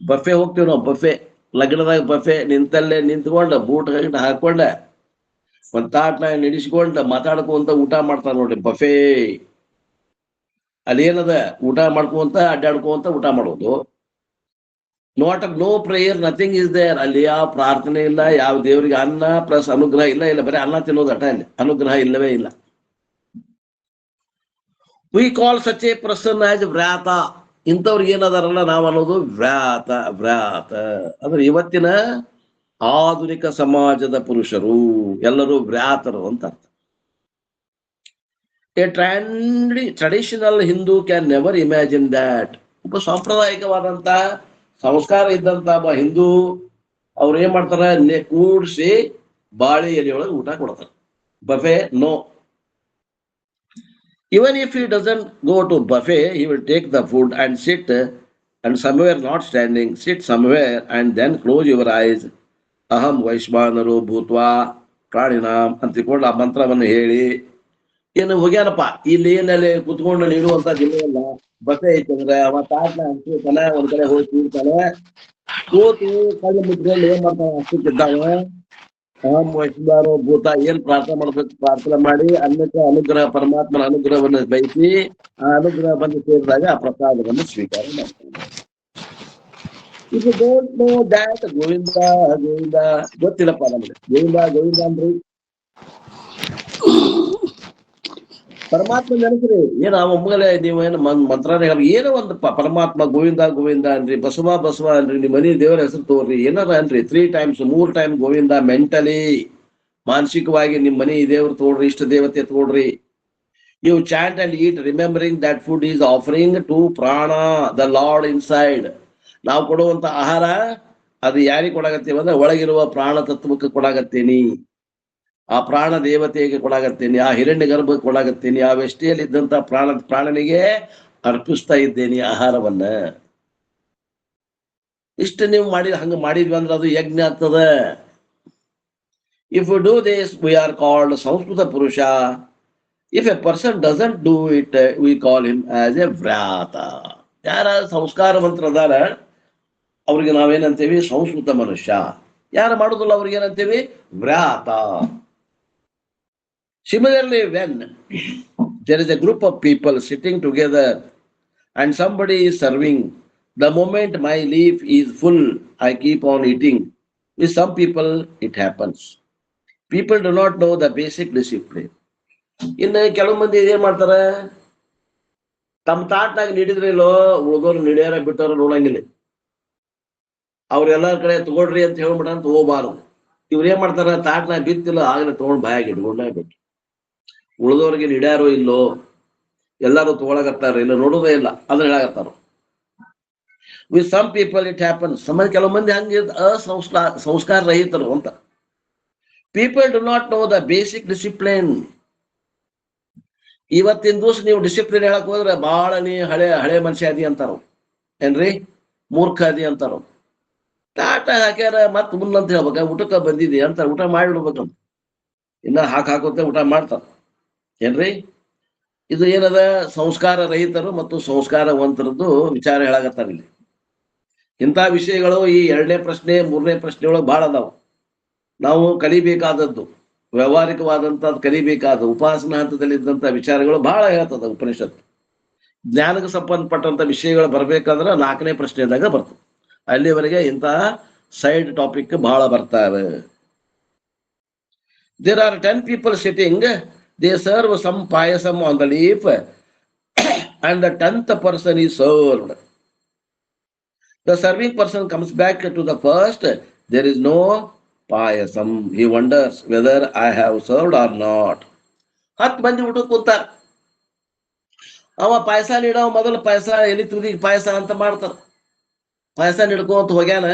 Buffet ಹೋಗ್ತೀವಿ ನಾವು, ಬಫೆ ಲಗ್ನದಾಗ ಬಫೆ ನಿಂತಲ್ಲೇ ನಿಂತ್ಕೊಂಡ ಬೂಟ್ ಹಾಕೊಂಡ ಒಂದ್ ತಾಟ್ನಾಗ ನಿಡಿಸ್ಕೊಂಡ ಮಾತಾಡ್ಕೊಂತ ಊಟ ಮಾಡ್ತಾರ ನೋಡ್ರಿ ಬಫೆ. ಅಲ್ಲೇನದ ಊಟ ಮಾಡ್ಕೊಂತ ಅಡ್ಡಾಡ್ಕೊಂತ ಊಟ ಮಾಡೋದು. No prayer, nothing is there. ಅಲ್ಲಿ ಯಾವ ಪ್ರಾರ್ಥನೆ ಇಲ್ಲ, ಯಾವ ದೇವರಿಗೆ ಅನ್ನ ಪ್ಲಸ್ ಅನುಗ್ರಹ ಇಲ್ಲ. ಬರೀ ಅನ್ನ ತಿನ್ನೋದು ಅಟ, ಅಲ್ಲಿ ಅನುಗ್ರಹ ಇಲ್ಲವೇ ಇಲ್ಲ. We call such a person as vrata. ಇಂಥವ್ರಿಗೆ ಏನದಾರಲ್ಲ ನಾವು ಅನ್ನೋದು ವ್ರಾತ. ಅಂದ್ರೆ ಇವತ್ತಿನ ಆಧುನಿಕ ಸಮಾಜದ ಪುರುಷರು ಎಲ್ಲರೂ ವ್ರಾತರು ಅಂತ ಅರ್ಥ. A traditional Hindu can never imagine that. ಒಬ್ಬ ಸಾಂಪ್ರದಾಯಿಕವಾದಂತ ಸಂಸ್ಕಾರ ಇದ್ದಂತ ಒಬ್ಬ ಹಿಂದೂ ಅವ್ರು ಏನ್ ಮಾಡ್ತಾರ, ಕೂಡ್ಸಿ ಬಾಳೆ ಎಲೆಯೊಳಗೆ ಊಟ ಕೊಡ್ತಾರೆ. Buffet no. Even if he doesn't go to buffet, he will take the food and sit, and somewhere not standing, sit somewhere and then close your eyes. Aham Vaishvanaru Bhutva Praninam ಅಂತಿಕೊಂಡು ಆ ಮಂತ್ರವನ್ನು ಹೇಳಿ ಏನು ಹೋಗ್ಯಾನಪ್ಪ. ಇಲ್ಲಿ ಏನಲ್ಲಿ ಕುತ್ಕೊಂಡು ನೀಡುವಂತ ಜಿಲ್ಲೆಯಲ್ಲ, buffet ಐತಂದ್ರೆ ಅವ ತಾಟ್ನ ಹಂಚ್ತಾನೆ, ಒಂದ್ ಕಡೆ ಹೋಗಿ ಕೂಡ್ತಾನೆ. ಕೂತು ಕಣ್ಣು ಮುಚ್ಕೊಂಡು ಏನ್ ಮಾಡ್ತಾನೆ, ಅಷ್ಟಕ್ಕಿದ್ದಾವೆ ಅಹಂ ವೈಷ್ಣವರೋ ಭೂತ ಏನ್ ಪ್ರಾರ್ಥನೆ ಮಾಡ್ಬೇಕು, ಪ್ರಾರ್ಥನೆ ಮಾಡಿ ಅನ್ನಕ್ಕೆ ಅನುಗ್ರಹ, ಪರಮಾತ್ಮನ ಅನುಗ್ರಹವನ್ನು ಬಯಸಿ ಆ ಅನುಗ್ರಹ ಬಂದು ಸೇರಿದಾಗ ಆ ಪ್ರಸಾದವನ್ನು ಸ್ವೀಕಾರ ಮಾಡ್ತಾನೆ. ಇದು don't know that Govinda Govinda ಗೊತ್ತಿಲ್ಲಪ್ಪ ನಮ್ಗೆ. ಗೋವಿಂದ ಅಂದ್ರಿ ಪರಮಾತ್ಮ ನೆನಸ್ರಿ. ಏನ್ ಆ ಒಮ್ಮಗಲೇ ನೀವೇನು ಮಂತ್ರಾಲಯ ಏನೋ ಒಂದು ಪರಮಾತ್ಮ ಗೋವಿಂದ ಅನ್ರಿ, ಬಸವ ಅನ್ರಿ, ನಿಮ್ಮ ಮನಿ ದೇವರ ಹೆಸರು ತೋರ್ರಿ, ಏನಾರ ಅನ್ರಿ. 3 times 3 times ಗೋವಿಂದ. ಮೆಂಟಲಿ, ಮಾನಸಿಕವಾಗಿ ನಿಮ್ಮ ಮನಿ ದೇವ್ರು ತೋಡ್ರಿ, ಇಷ್ಟ ದೇವತೆ ತೋಡ್ರಿ. You chant and eat remembering that food is offering to prana the Lord inside. ನಾವು ಕೊಡುವಂತ ಆಹಾರ ಅದು ಯಾರಿಗೆ ಕೊಡಾಗತ್ತೀವಿ ಅಂದ್ರೆ ಒಳಗಿರುವ ಪ್ರಾಣ ತತ್ವಕ್ಕೆ ಕೊಡಾಗತ್ತೀನಿ, ಆ ಪ್ರಾಣ ದೇವತೆಗೆ ಕೊಡಾಗತ್ತೇನೆ, ಆ ಹಿರಣ್ಯ ಗರ್ಭಕ್ಕೆ ಕೊಡಾಗತ್ತೇನೆ, ಆ ವೆಷ್ಟಿಯಲ್ಲಿ ಇದ್ದಂತ ಪ್ರಾಣನಿಗೆ ಅರ್ಪಿಸ್ತಾ ಇದ್ದೇನೆ ಆಹಾರವನ್ನ. ಇಷ್ಟು ನೀವು ಹಂಗ ಮಾಡಿದ್ವಿ ಅಂದ್ರೆ ಅದು ಯಜ್ಞ ಆಗ್ತದ. If you do this we are called samskrita purusha. If a person doesn't do it we call him as a vrata. ಯಾರ ಸಂಸ್ಕಾರವಂತರದಾರ ಅವ್ರಿಗೆ ನಾವೇನಂತೀವಿ? ಸಂಸ್ಕೃತ ಮನುಷ್ಯ. ಯಾರು ಮಾಡುದಿಲ್ಲ ಅವ್ರಿಗೆ ಏನಂತೀವಿ? ವ್ರಾತ. Similarly, when there is a group of people sitting together and somebody is serving, the moment my leaf is full, I keep on eating. With some people, it happens. People do not know the basic discipline. ಇನ್ನು ಕೆಲವು ಮಂದಿ ಏನ್ ಮಾಡ್ತಾರೆ, ತಮ್ಮ ತಾಟ್ನಾಗ ನೀಡಿದ್ರೆ ಇಲ್ಲೋ ಉಳಿದೋರು ನಿಡಿಯಾರ ಬಿಟ್ಟವ್ರ ನೋಡಂಗಿಲ್ಲ. ಅವ್ರೆಲ್ಲರ ಕಡೆ ತಗೊಳ್ರಿ ಅಂತ ಹೇಳ್ಬಿಟ್ಟ ತಗೋಬಾರದು. ಇವ್ರು ಏನ್ ಮಾಡ್ತಾರ, ತಾಟ್ನಾಗ ಬಿತ್ತಿಲ್ಲ ಆಗಲೇ ತಗೊಂಡ್ ಬಾಯಾಗಿ ಇಟ್ಕೊಂಡೇ ಬಿಟ್ಟು ಉಳಿದವ್ರಿಗೆ ನಿಡ್ಯಾರೋ ಇಲ್ಲೋ, ಎಲ್ಲಾರು ತಗೊಳಕತ್ತಾರ ಇಲ್ಲ ನೋಡೋದೇ ಇಲ್ಲ, ಅದನ್ನ ಹೇಳಕತ್ತಾರ. With some people it happens. ಕೆಲವು ಮಂದಿ ಹಂಗೆ ಸಂಸ್ಕಾರ ರಹಿತರು ಅಂತ. People do not know the basic discipline. ಇವತ್ತಿನ ದಿವಸ ನೀವು ಡಿಸಿಪ್ಲಿನ್ ಹೇಳಕ್ ಹೋದ್ರೆ ಬಹಳ ನೀ ಹಳೆ ಮನುಷ್ಯ ಅದಿ ಅಂತಾರ, ಏನ್ರಿ ಮೂರ್ಖ ಅದಿ ಅಂತಾರ. ತಾಟ ಹಾಕ್ಯಾರ ಮತ್ ಮುಂದಂತ ಹೇಳ್ಬೇಕ, ಊಟಕ್ಕ ಬಂದಿದೆ ಅಂತಾರ, ಊಟ ಮಾಡಿಬಿಡ್ಬೇಕಂತ ಇನ್ನ ಹಾಕೋತೆ ಊಟ ಮಾಡ್ತಾರ, ಏನ್ರಿ. ಇದು ಏನದ? ಸಂಸ್ಕಾರ ರಹಿತರು ಮತ್ತು ಸಂಸ್ಕಾರವಂತರದ್ದು ವಿಚಾರ ಹೇಳಾಕತ್ತಾರ ಇಲ್ಲಿ. ಇಂಥ ವಿಷಯಗಳು ಈ 2ನೇ ಪ್ರಶ್ನೆ 3ನೇ ಪ್ರಶ್ನೆಯೊಳಗೆ ಬಹಳ ಅದಾವ. ನಾವು ಕಲಿಬೇಕಾದದ್ದು, ವ್ಯವಹಾರಿಕವಾದಂತದ್ದು ಕಲಿಬೇಕಾದ ಉಪಾಸನಾ ಹಂತದಲ್ಲಿದ್ದಂತ ವಿಚಾರಗಳು ಬಹಳ ಹೇಳ್ತದ ಉಪನಿಷತ್ತು. ಜ್ಞಾನಕ್ಕೆ ಸಂಬಂಧಪಟ್ಟಂತ ವಿಷಯಗಳು ಬರ್ಬೇಕಂದ್ರೆ 4ನೇ ಪ್ರಶ್ನೆದಾಗ ಬರ್ತದೆ. ಅಲ್ಲಿವರೆಗೆ ಇಂತಹ ಸೈಡ್ ಟಾಪಿಕ್ ಬಹಳ ಬರ್ತಾವೆ. There are 10 people sitting. They serve some payasam on the leaf and the 10th person is served. The serving person comes back to the first. There is no payasam. He wonders whether I have served or not. 10 ಮಂದಿ ಊಟಕ್ಕೆ ಕೂತಾರ. ಅವ ಪಾಯಸ ನೀಡವ ಮೊದಲು ಪಾಯಸ ಎಲಿ ತುದಿಗೆ ಪಾಯಸ ಅಂತ ಮಾಡ್ತಾರ. ಪಾಯಸ ನಿಡ್ಕೊಂತ ಹೋಗ್ಯಾನ,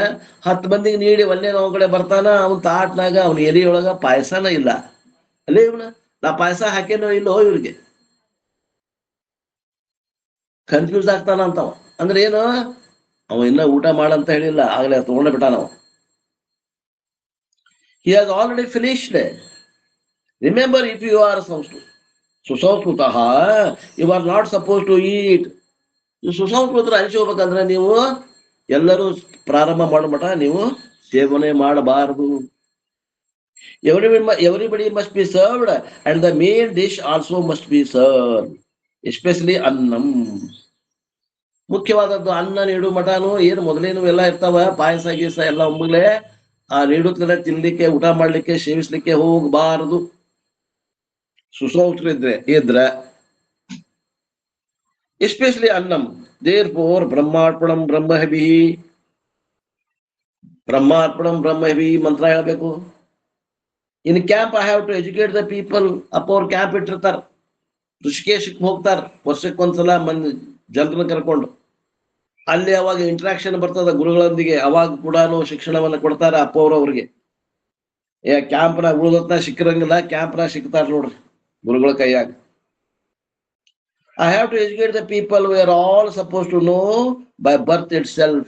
10 ಮಂದಿಗೆ ನೀಡಿ ಒಳ್ಳೆ ನಾವು ಕಡೆ ಬರ್ತಾನ, ಅವನ್ ತಾಟ್ನಾಗ ಅವ್ನ ಎಲಿಯೊಳಗ ಪಾಯಸನ ಇಲ್ಲ. ಅಲ್ಲೇ ಇವನ ನಾ ಪಾಯಸ ಹಾಕೇನೋ ಇಲ್ಲೋ ಇವ್ರಿಗೆ ಕನ್ಫ್ಯೂಸ್ ಆಗ್ತಾನ ಅಂತವ. ಅಂದ್ರೆ ಏನು, ಅವ ಇನ್ನ ಊಟ ಮಾಡಂತ ಹೇಳಿಲ್ಲ, ಆಗ್ಲೇ ತಗೊಂಡ ಬಿಟ್ಟಾನವ. He has already finished. Remember, if you are ಸುಸಂಸ್ಕೃತಃ, you are not supposed to eat. ಸುಸಂಸ್ಕೃತರ ಅನಿಸ್ಕೋಬೇಕಂದ್ರೆ ನೀವು ಎಲ್ಲರೂ ಪ್ರಾರಂಭ ಮಾಡಮಟ ನೀವು ಸೇವನೆ ಮಾಡಬಾರದು. Everybody must be served and the main dish also must be served, especially ಅನ್ನಂ. ಮುಖ್ಯವಾದದ್ದು ಅನ್ನ ನೀಡು ಮಟಾನು ಏನು ಮೊದಲೇನು ಎಲ್ಲ ಇರ್ತಾವ, ಪಾಯಸ ಗೀಸ ಎಲ್ಲ ಒಮ್ಮಗಲೇ ಆ ನೀಡುತ್ತಲೇ ತಿನ್ಲಿಕ್ಕೆ, ಊಟ ಮಾಡ್ಲಿಕ್ಕೆ, ಸೇವಿಸ್ಲಿಕ್ಕೆ ಹೋಗಬಾರದು. ಸುಸಂಸ್ಕೃತ ಇದ್ರ ಎಸ್ಪೆಷಲಿ ಅನ್ನಂ. ದೇರ್ಫೋರ್ ಬ್ರಹ್ಮಾರ್ಪಣಂ ಬ್ರಹ್ಮಹವಿ, ಬ್ರಹ್ಮಾರ್ಪಣಂ ಬ್ರಹ್ಮಹವಿ ಮಂತ್ರ ಹೇಳ್ಬೇಕು. In camp I have to educate the people. ಅಪ್ಪ ಅವ್ರ ಕ್ಯಾಂಪ್ ಇಟ್ಟಿರ್ತಾರ, ಋಷಿಕೇಶಕ್ಕೆ ಹೋಗ್ತಾರ ವರ್ಷಕ್ಕೊಂದ್ಸಲ ಜನರನ್ನ ಕರ್ಕೊಂಡು. ಅಲ್ಲಿ ಅವಾಗ ಇಂಟ್ರಾಕ್ಷನ್ ಬರ್ತದ ಗುರುಗಳೊಂದಿಗೆ, ಅವಾಗ ಕೂಡ ಶಿಕ್ಷಣವನ್ನ ಕೊಡ್ತಾರ ಅಪ್ಪ ಅವ್ರಿಗೆ. ಕ್ಯಾಂಪ್ನಾಗ ಉಳಿದತ್ನ ಸಿಕ್ಕಿರಂಗಿಲ್ಲ, ಕ್ಯಾಂಪ್ನಾಗ ಸಿಗ್ತಾರ ನೋಡ್ರಿ ಗುರುಗಳ ಕೈಯಾಗ. I have to educate the people. We are all supposed to know by birth itself.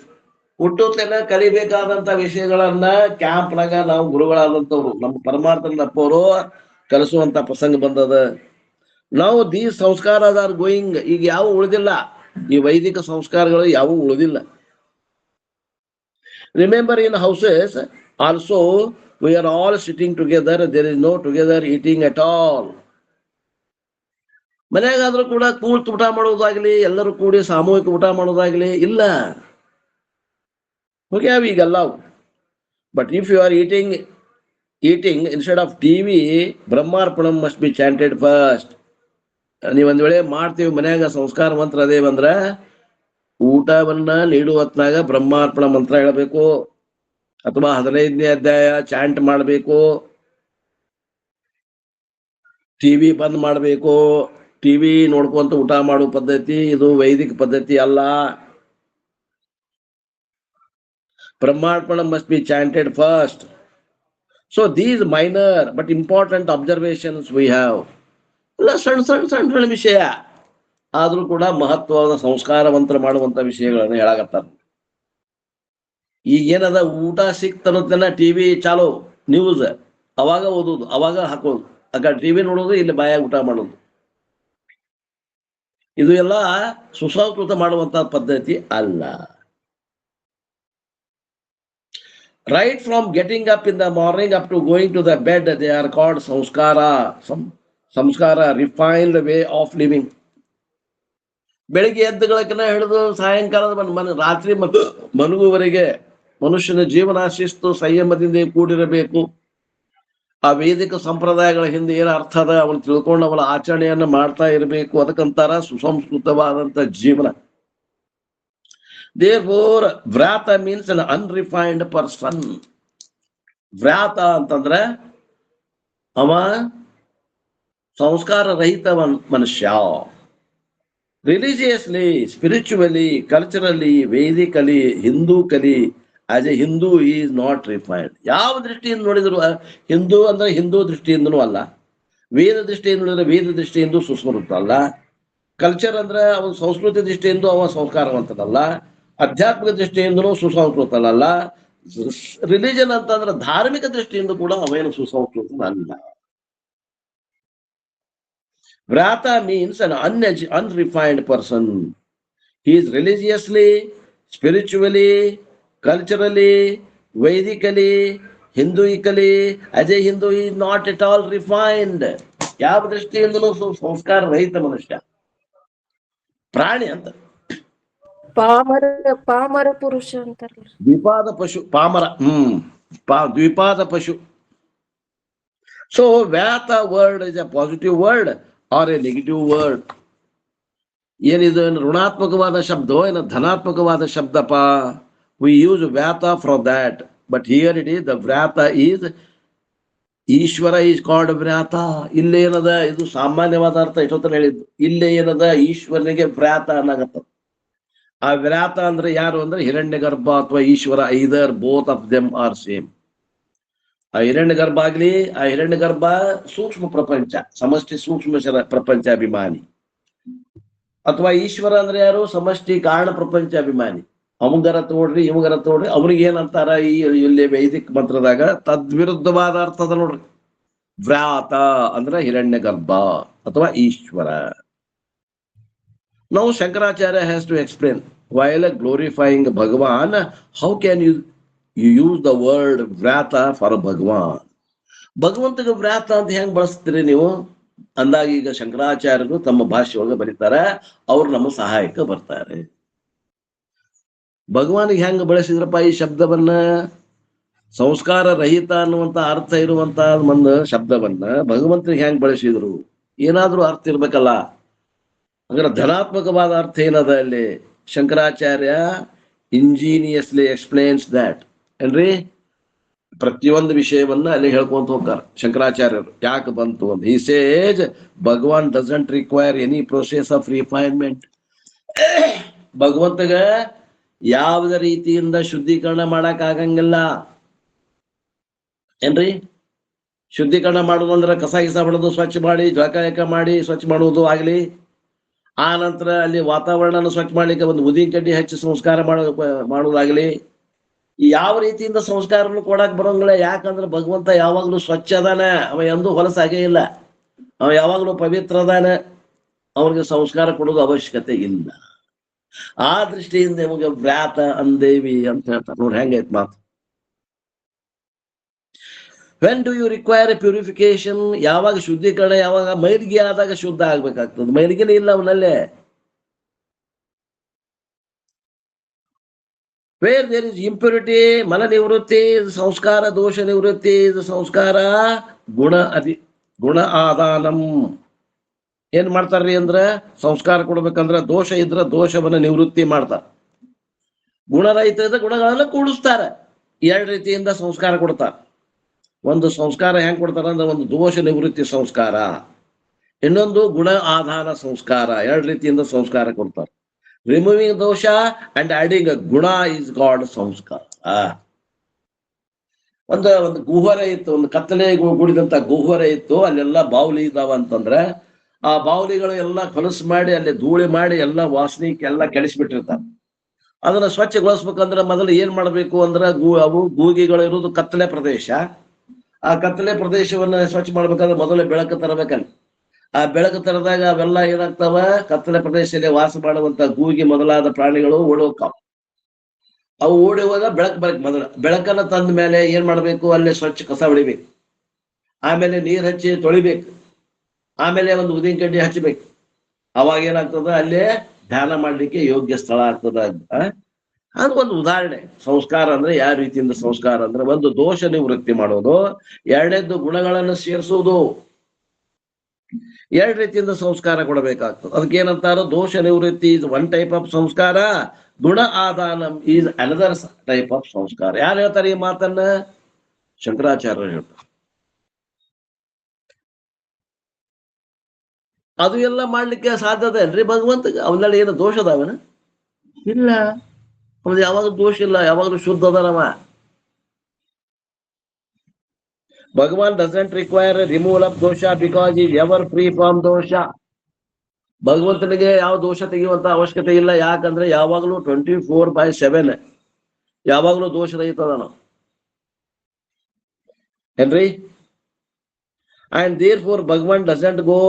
ಹುಟ್ಟುತ್ತೇನ ಕಲಿಬೇಕಾದಂತ ವಿಷಯಗಳನ್ನ ಕ್ಯಾಂಪ್ನಾಗ ನಾವು ಗುರುಗಳಾದಂತವ್ರು, ನಮ್ಮ ಪರಮಾರ್ಥನಪ್ಪವರು ಕಲಿಸುವಂತ ಪ್ರಸಂಗ ಬಂದದ. ನಾವು ದೀಸ್ ಸಂಸ್ಕಾರಸ್ ಆರ್ ಗೋಯಿಂಗ್. ಈಗ ಯಾವ ಉಳಿದಿಲ್ಲ, ಈ ವೈದಿಕ ಸಂಸ್ಕಾರಗಳು ಯಾವ ಉಳಿದಿಲ್ಲ. Remember, in houses also we are all sitting together. There is no together eating at all. ಮನೆಯಾಗಾದ್ರೂ ಕೂಡ ಕೂತು ಊಟ ಮಾಡೋದಾಗ್ಲಿ, ಎಲ್ಲರೂ ಕೂಡಿ ಸಾಮೂಹಿಕ ಊಟ ಮಾಡೋದಾಗ್ಲಿ ಇಲ್ಲ. ಹೋಗ್ಯಾವ ಈಗೆಲ್ಲ. But if you are eating instead of TV, Brahmarpanam must be chanted first. ನೀವ್ ಒಂದ್ ವೇಳೆ ಮಾಡ್ತೀವಿ ಮನ್ಯಾಗ ಸಂಸ್ಕಾರ ಮಂತ್ರ ಅದೇ ಬಂದ್ರ, ಊಟವನ್ನ ನೀಡುವ ಹೊತ್ನಾಗ ಬ್ರಹ್ಮಾರ್ಪಣ ಮಂತ್ರ ಹೇಳಬೇಕು, ಅಥವಾ 15ನೇ ಅಧ್ಯಾಯ ಚಾಂಟ್ ಮಾಡಬೇಕು. TV ಬಂದ್ ಮಾಡಬೇಕು. TV ನೋಡ್ಕೊಂತ ಊಟ ಮಾಡೋ ಪದ್ಧತಿ ಇದು ವೈದಿಕ ಪದ್ಧತಿ ಅಲ್ಲ. Brahmarpana must be chanted first. So these minor but important observations we have. ಇಲ್ಲ ಸಣ್ಣ ವಿಷಯ ಆದ್ರೂ ಕೂಡ ಮಹತ್ವವಾದ ಸಂಸ್ಕಾರ ಮಂತ್ರ ಮಾಡುವಂತ ವಿಷಯಗಳನ್ನ ಹೇಳಾಕತ್ತಾರ. ಈಗೇನದ, ಊಟ ಸಿಕ್ತನಂತೆಲ್ಲ TV ಚಾಲೋ, ನ್ಯೂಸ್ ಅವಾಗ ಓದೋದು, ಅವಾಗ ಹಾಕೋದು, ಆಗ TV ನೋಡೋದು, ಇಲ್ಲಿ ಬಾಯಾಗ ಊಟ ಮಾಡೋದು. ಇದು ಎಲ್ಲ ಸುಸಂಸ್ಕೃತ ಮಾಡುವಂತ ಪದ್ಧತಿ ಅಲ್ಲ. Right from getting up in the morning up to going to the bed, they are called ಸಂಸ್ಕಾರ. ಸಂಸ್ಕಾರ, refined way of living. ಬೆಳಿಗ್ಗೆ ಎದ್ದುಗಳನ್ನ ಹಿಡಿದು ಸಾಯಂಕಾಲದ ರಾತ್ರಿ ಮಲಗುವವರೆಗೆ ಮನುಷ್ಯನ ಜೀವನ ಶಿಸ್ತು ಸಂಯಮದಿಂದ ಕೂಡಿರಬೇಕು. ಆ ವೇದಿಕ ಸಂಪ್ರದಾಯಗಳ ಹಿಂದೆ ಏನ ಅರ್ಥ ಅದ ಅವನು ತಿಳ್ಕೊಂಡು ಅವನ ಆಚರಣೆಯನ್ನ ಮಾಡ್ತಾ ಇರಬೇಕು. ಅದಕ್ಕಂತಾರ ಸುಸಂಸ್ಕೃತವಾದಂತ ಜೀವನ. Therefore, vrata means an unrefined person. ವ್ರಾತ ಅಂತಂದ್ರೆ ಅವ ಸಂಸ್ಕಾರ ರಹಿತ ಮನುಷ್ಯ. Religiously, spiritually, culturally, Vedically, Hinduically, as a Hindu is not refined. ಯಾವ ದೃಷ್ಟಿಯಿಂದ ನೋಡಿದ್ರು ಹಿಂದೂ ಅಂದ್ರೆ ಹಿಂದೂ ದೃಷ್ಟಿಯಿಂದನೂ ಅಲ್ಲ, ವೇದ ದೃಷ್ಟಿಯಿಂದ ನೋಡಿದ್ರೆ ವೇದ ದೃಷ್ಟಿಯಿಂದ ಸುಸ್ಮೃತ ಅಲ್ಲ, ಕಲ್ಚರ್ ಅಂದ್ರೆ ಅವನ ಸಂಸ್ಕೃತಿ ದೃಷ್ಟಿಯಿಂದ ಅವ ಸಂಸ್ಕಾರವಂತನಲ್ಲ, ಆಧ್ಯಾತ್ಮಿಕ ದೃಷ್ಟಿಯಿಂದನೂ ಸುಸಂಸ್ಕೃತನಲ್ಲ, ರಿಲಿಜನ್ ಅಂತಂದ್ರೆ ಧಾರ್ಮಿಕ ದೃಷ್ಟಿಯಿಂದ ಕೂಡ ಅವೇನು ಸುಸಂಸ್ಕೃತನಲ್ಲ. ವ್ರಾತ means an unrefined person. He is religiously, spiritually, culturally, Vedically, Hinduically, as a Hindu he is not at all refined. ಯಾವ ದೃಷ್ಟಿಯಿಂದಲೂ ಸಂಸ್ಕಾರ ರಹಿತ ಮನುಷ್ಯ, ಪ್ರಾಣಿ ಅಂತ. ಪಾಮರ ಪುರುಷ ಅಂತಾರಲ್ಲ, ದ್ವಿಪಾದ ಪಶು, ಪಾಮರ. ದ್ವಿಪಾದ ಪಶು. So ವ್ಯಾತ word is a positive word or a negative word. ಏನಿದು ಋಣಾತ್ಮಕವಾದ ಶಬ್ದ ಏನ ಧನಾತ್ಮಕವಾದ ಶಬ್ದಪ್ಪ? We use ವ್ಯಾತ for that, but here it is the vrata is Ishvara is called vrata. ಇಲ್ಲೇ ಏನದ, ಇದು ಸಾಮಾನ್ಯವಾದ ಅರ್ಥ ಎಷ್ಟೊತ್ತರ ಹೇಳಿದ್ದು. ಇಲ್ಲೇ ಏನದ, ಈಶ್ವರನಿಗೆ ವ್ರಾತ ಅನ್ನಗತ್ತ. ಆ ವ್ರಾತ ಅಂದ್ರೆ ಯಾರು ಅಂದ್ರೆ ಹಿರಣ್ಯ ಗರ್ಭ ಅಥವಾ Ishvara, either both of them are same. ಆ ಹಿರಣ್ಯ ಗರ್ಭ ಆಗ್ಲಿ, ಆ ಹಿರಣ್ಯ ಗರ್ಭ ಸೂಕ್ಷ್ಮ ಪ್ರಪಂಚ, ಸಮಷ್ಟಿ ಸೂಕ್ಷ್ಮ ಪ್ರಪಂಚ ಅಭಿಮಾನಿ. ಅಥವಾ ಈಶ್ವರ ಅಂದ್ರೆ ಯಾರು, ಸಮಷ್ಟಿ ಕಾರಣ ಪ್ರಪಂಚ ಅಭಿಮಾನಿ. ಅವಂಗರ ತೋಡ್ರಿ ಇವಂಗರ ತೋಡ್ರಿ, ಅವ್ರಿಗೆ ಏನಂತಾರ ಇಲ್ಲಿ ವೈದಿಕ ಮಂತ್ರದಾಗ ತದ್ವಿರುದ್ಧವಾದ ಅರ್ಥದ ನೋಡ್ರಿ. ವ್ರಾತ ಅಂದ್ರೆ ಹಿರಣ್ಯ ಗರ್ಭ ಅಥವಾ Ishwara. Now Shankaracharya has to explain, while glorifying Bhagavan, how can you use the word ವ್ರಾತ for Bhagavan? ಭಗವಂತಗೆ ವ್ರಾತ ಅಂತ ಹೆಂಗ್ ಬಳಸ್ತೀರಿ ನೀವು ಅಂದಾಗ ಈಗ ಶಂಕರಾಚಾರ್ಯರು ತಮ್ಮ ಭಾಷೆ ಒಳಗೆ ಬರೀತಾರೆ, ಅವ್ರು ನಮ್ಮ ಸಹಾಯಕ್ಕೆ ಬರ್ತಾರೆ. ಭಗವಾನಿಗೆ ಹೆಂಗ ಬಳಸಿದ್ರಪ್ಪ ಈ ಶಬ್ದವನ್ನ? ಸಂಸ್ಕಾರ ರಹಿತ ಅನ್ನುವಂತ ಅರ್ಥ ಇರುವಂತ ಒಂದು ಶಬ್ದವನ್ನ ಭಗವಂತನಿಗೆ ಹೆಂಗ್ ಬಳಸಿದ್ರು? ಏನಾದ್ರೂ ಅರ್ಥ ಇರ್ಬೇಕಲ್ಲ. ಅಂದ್ರೆ ಧನಾತ್ಮಕವಾದ ಅರ್ಥ ಏನದ ಅಲ್ಲಿ? Shankaracharya ingeniously explains that. ಏನ್ರಿ, ಪ್ರತಿಯೊಂದು ವಿಷಯವನ್ನ ಅಲ್ಲಿ ಹೇಳ್ಕೊಂತ ಹೋಗ್ತಾರೆ ಶಂಕರಾಚಾರ್ಯರು. ಯಾಕೆ ಬಂತು ಅಂತ. He says Bhagavan doesn't require any process of refinement. ಭಗವಂತಗ ಯಾವುದೇ ರೀತಿಯಿಂದ ಶುದ್ಧೀಕರಣ ಮಾಡಕ್ ಆಗಂಗಿಲ್ಲ. ಏನ್ರಿ, ಶುದ್ಧೀಕರಣ ಮಾಡುದು ಅಂದ್ರೆ ಕಸ ಗಿಸ ಹೊಡೆದು ಸ್ವಚ್ಛ ಮಾಡಿ, ಜಳಕ ಮಾಡಿ ಸ್ವಚ್ಛ ಮಾಡುವುದು ಆಗ್ಲಿ, ಆ ನಂತರ ಅಲ್ಲಿ ವಾತಾವರಣ ಸ್ವಚ್ಛ ಮಾಡ್ಲಿಕ್ಕೆ ಒಂದು ಉದಿನ ಕಡ್ಡಿ ಹಚ್ಚಿ ಸಂಸ್ಕಾರ ಮಾಡುವುದಾಗ್ಲಿ, ಯಾವ ರೀತಿಯಿಂದ ಸಂಸ್ಕಾರನು ಕೊಡಕ್ ಬರೋಂಗಿಲ್ಲ. ಯಾಕಂದ್ರೆ ಭಗವಂತ ಯಾವಾಗ್ಲೂ ಸ್ವಚ್ಛ ಅದಾನ, ಅವ ಎಂದೂ ಹೊಲಸಾಗೇ ಇಲ್ಲ, ಅವ ಯಾವಾಗ್ಲೂ ಪವಿತ್ರ ಅದಾನ, ಅವ್ರಿಗೆ ಸಂಸ್ಕಾರ ಕೊಡೋದು ಅವಶ್ಯಕತೆ ಇಲ್ಲ. ಆ ದೃಷ್ಟಿಯಿಂದ ನಿಮಗೆ ವ್ರಾತ ಅಂದೇವಿ ಅಂತ ಹೇಳ್ತಾರೆ. ನೋಡ್ರಿ ಹೆಂಗೈತ್ ಮಾತು. When do you require a purification? ಯಾವಾಗ ಶುದ್ಧೀಕರಣ? ಯಾವಾಗ ಮೈಲಿಗೆ ಆದಾಗ ಶುದ್ಧ ಆಗ್ಬೇಕಾಗ್ತದೆ. ಮೈಲಿಗೆನೇ ಇಲ್ಲ ಅವನಲ್ಲೇ. ವೇರ್ ದೇರ್ ಇಸ್ ಇಂಪ್ಯೂರಿಟಿ, ಮಲ ನಿವೃತ್ತಿ, ಸಂಸ್ಕಾರ ದೋಷ ನಿವೃತ್ತಿ, ಸಂಸ್ಕಾರ ಗುಣ ಆದಾನಂ. ಏನ್ ಮಾಡ್ತಾರ್ರಿ ಅಂದ್ರ, ಸಂಸ್ಕಾರ ಕೊಡ್ಬೇಕಂದ್ರ ದೋಷ ಇದ್ರ ದೋಷವನ್ನ ನಿವೃತ್ತಿ ಮಾಡ್ತಾರ, ಗುಣರಹಿತ ಇದ್ರೆ ಗುಣಗಳನ್ನ ಕೂಡಿಸ್ತಾರ. ಎರಡು ರೀತಿಯಿಂದ ಸಂಸ್ಕಾರ ಕೊಡ್ತಾರ. ಒಂದು ಸಂಸ್ಕಾರ ಹೆಂಗ್ ಕೊಡ್ತಾರ ಅಂದ್ರೆ, ಒಂದು ದೋಷ ನಿವೃತ್ತಿ ಸಂಸ್ಕಾರ, ಇನ್ನೊಂದು ಗುಣ ಆಧಾನ ಸಂಸ್ಕಾರ. ಎರಡು ರೀತಿಯಿಂದ ಸಂಸ್ಕಾರ ಕೊಡ್ತಾರೆ. ರಿಮೂವಿಂಗ್ ದೋಷ ಅಂಡ್ ಆಡಿಂಗ್ ಗುಣ ಇಸ್ ಗಾಡ್ ಸಂಸ್ಕಾರ. ಒಂದು ಗುಹ್ವರೆ ಇತ್ತು, ಒಂದು ಕತ್ತಲೆ ಗುಡಿದಂತ ಗುಹ್ವರೆ ಇತ್ತು. ಅಲ್ಲೆಲ್ಲ ಬಾವುಲಿ ಇದಾವ ಅಂತಂದ್ರೆ, ಆ ಬಾವುಲಿಗಳು ಎಲ್ಲ ಕಲಸು ಮಾಡಿ ಅಲ್ಲಿ ಧೂಳಿ ಮಾಡಿ ಎಲ್ಲ ವಾಸನೆ ಎಲ್ಲ ಕೆಡಿಸ್ಬಿಟ್ಟಿರ್ತಾರೆ. ಅದನ್ನ ಸ್ವಚ್ಛಗೊಳಿಸ್ಬೇಕಂದ್ರೆ ಮೊದಲು ಏನ್ ಮಾಡ್ಬೇಕು ಅಂದ್ರೆ, ಅವು ಗೂಗಿಗಳು ಇರುವುದು ಕತ್ತಲೆ ಪ್ರದೇಶ. ಆ ಕತ್ತಲೆ ಪ್ರದೇಶವನ್ನ ಸ್ವಚ್ಛ ಮಾಡ್ಬೇಕಾದ್ರೆ ಮೊದಲೇ ಬೆಳಕು ತರಬೇಕಲ್ಲಿ. ಆ ಬೆಳಕು ತರದಾಗ ಅವೆಲ್ಲ ಏನಾಗ್ತಾವ, ಕತ್ತಲೆ ಪ್ರದೇಶದಲ್ಲಿ ವಾಸ ಮಾಡುವಂತ ಗೂಗಿ ಮೊದಲಾದ ಪ್ರಾಣಿಗಳು ಓಡೋಗ್ತಾವ. ಅವು ಓಡಿ ಹೋದಾಗ ಬೆಳಕು ಬರಕ್ ಮೊದಲ ಬೆಳಕನ್ನ ತಂದ ಮೇಲೆ ಏನ್ ಮಾಡ್ಬೇಕು, ಅಲ್ಲೇ ಸ್ವಚ್ಛ ಕಸ ಹೊಡಿಬೇಕು, ಆಮೇಲೆ ನೀರ್ ಹಚ್ಚಿ ತೊಳಿಬೇಕು, ಆಮೇಲೆ ಒಂದು ಉದಿನ ಕಡ್ಡಿ ಹಚ್ಚಬೇಕು. ಅವಾಗ ಏನಾಗ್ತದ, ಅಲ್ಲೇ ಧ್ಯಾನ ಮಾಡ್ಲಿಕ್ಕೆ ಯೋಗ್ಯ ಸ್ಥಳ ಆಗ್ತದ. ಅದು ಒಂದು ಉದಾಹರಣೆ. ಸಂಸ್ಕಾರ ಅಂದ್ರೆ ಯಾವ ರೀತಿಯಿಂದ ಸಂಸ್ಕಾರ ಅಂದ್ರೆ, ಒಂದು ದೋಷ ನಿವೃತ್ತಿ ಮಾಡೋದು, ಎರಡನೇದ್ದು ಗುಣಗಳನ್ನು ಸೇರಿಸುವುದು. ಎರಡು ರೀತಿಯಿಂದ ಸಂಸ್ಕಾರ ಕೊಡಬೇಕಾಗ್ತದೆ. ಅದಕ್ಕೆ ಏನಂತಾರೋ, ದೋಷ ನಿವೃತ್ತಿ ಇಸ್ ಒನ್ ಟೈಪ್ ಆಫ್ ಸಂಸ್ಕಾರ, ಗುಣ ಆದಾನ ಈಸ್ ಅನದರ್ ಟೈಪ್ ಆಫ್ ಸಂಸ್ಕಾರ. ಯಾರು ಹೇಳ್ತಾರೆ ಈ ಮಾತನ್ನ? ಶಂಕರಾಚಾರ್ಯರು ಹೇಳ್ತಾರೆ. ಅದು ಎಲ್ಲ ಮಾಡ್ಲಿಕ್ಕೆ ಸಾಧ್ಯತೆ ಅಲ್ರಿ ಭಗವಂತಗೆ? ಅವನಲ್ಲಿ ಏನು ದೋಷ ಅದಾವನ? ಇಲ್ಲ, ಅವನು ಯಾವಾಗಲೂ ದೋಷ ಇಲ್ಲ, ಯಾವಾಗಲೂ ಶುದ್ಧ ಅದಾನವ. ಭಗವಾನ್ ಡಸಂಟ್ ರಿಕ್ವೈರ್ ರಿಮೂವಲ್ ಆಫ್ ದೋಷ because is ever free from ದೋಷ. ಭಗವಂತನಿಗೆ ಯಾವ ದೋಷ ತೆಗೆಯುವಂತ ಅವಶ್ಯಕತೆ ಇಲ್ಲ. ಯಾಕಂದ್ರೆ ಯಾವಾಗಲೂ 24/7 ಯಾವಾಗಲೂ ದೋಷ ರಹಿತದ ನಾವು, ಏನ್ರಿ? And therefore Bhagavan doesn't go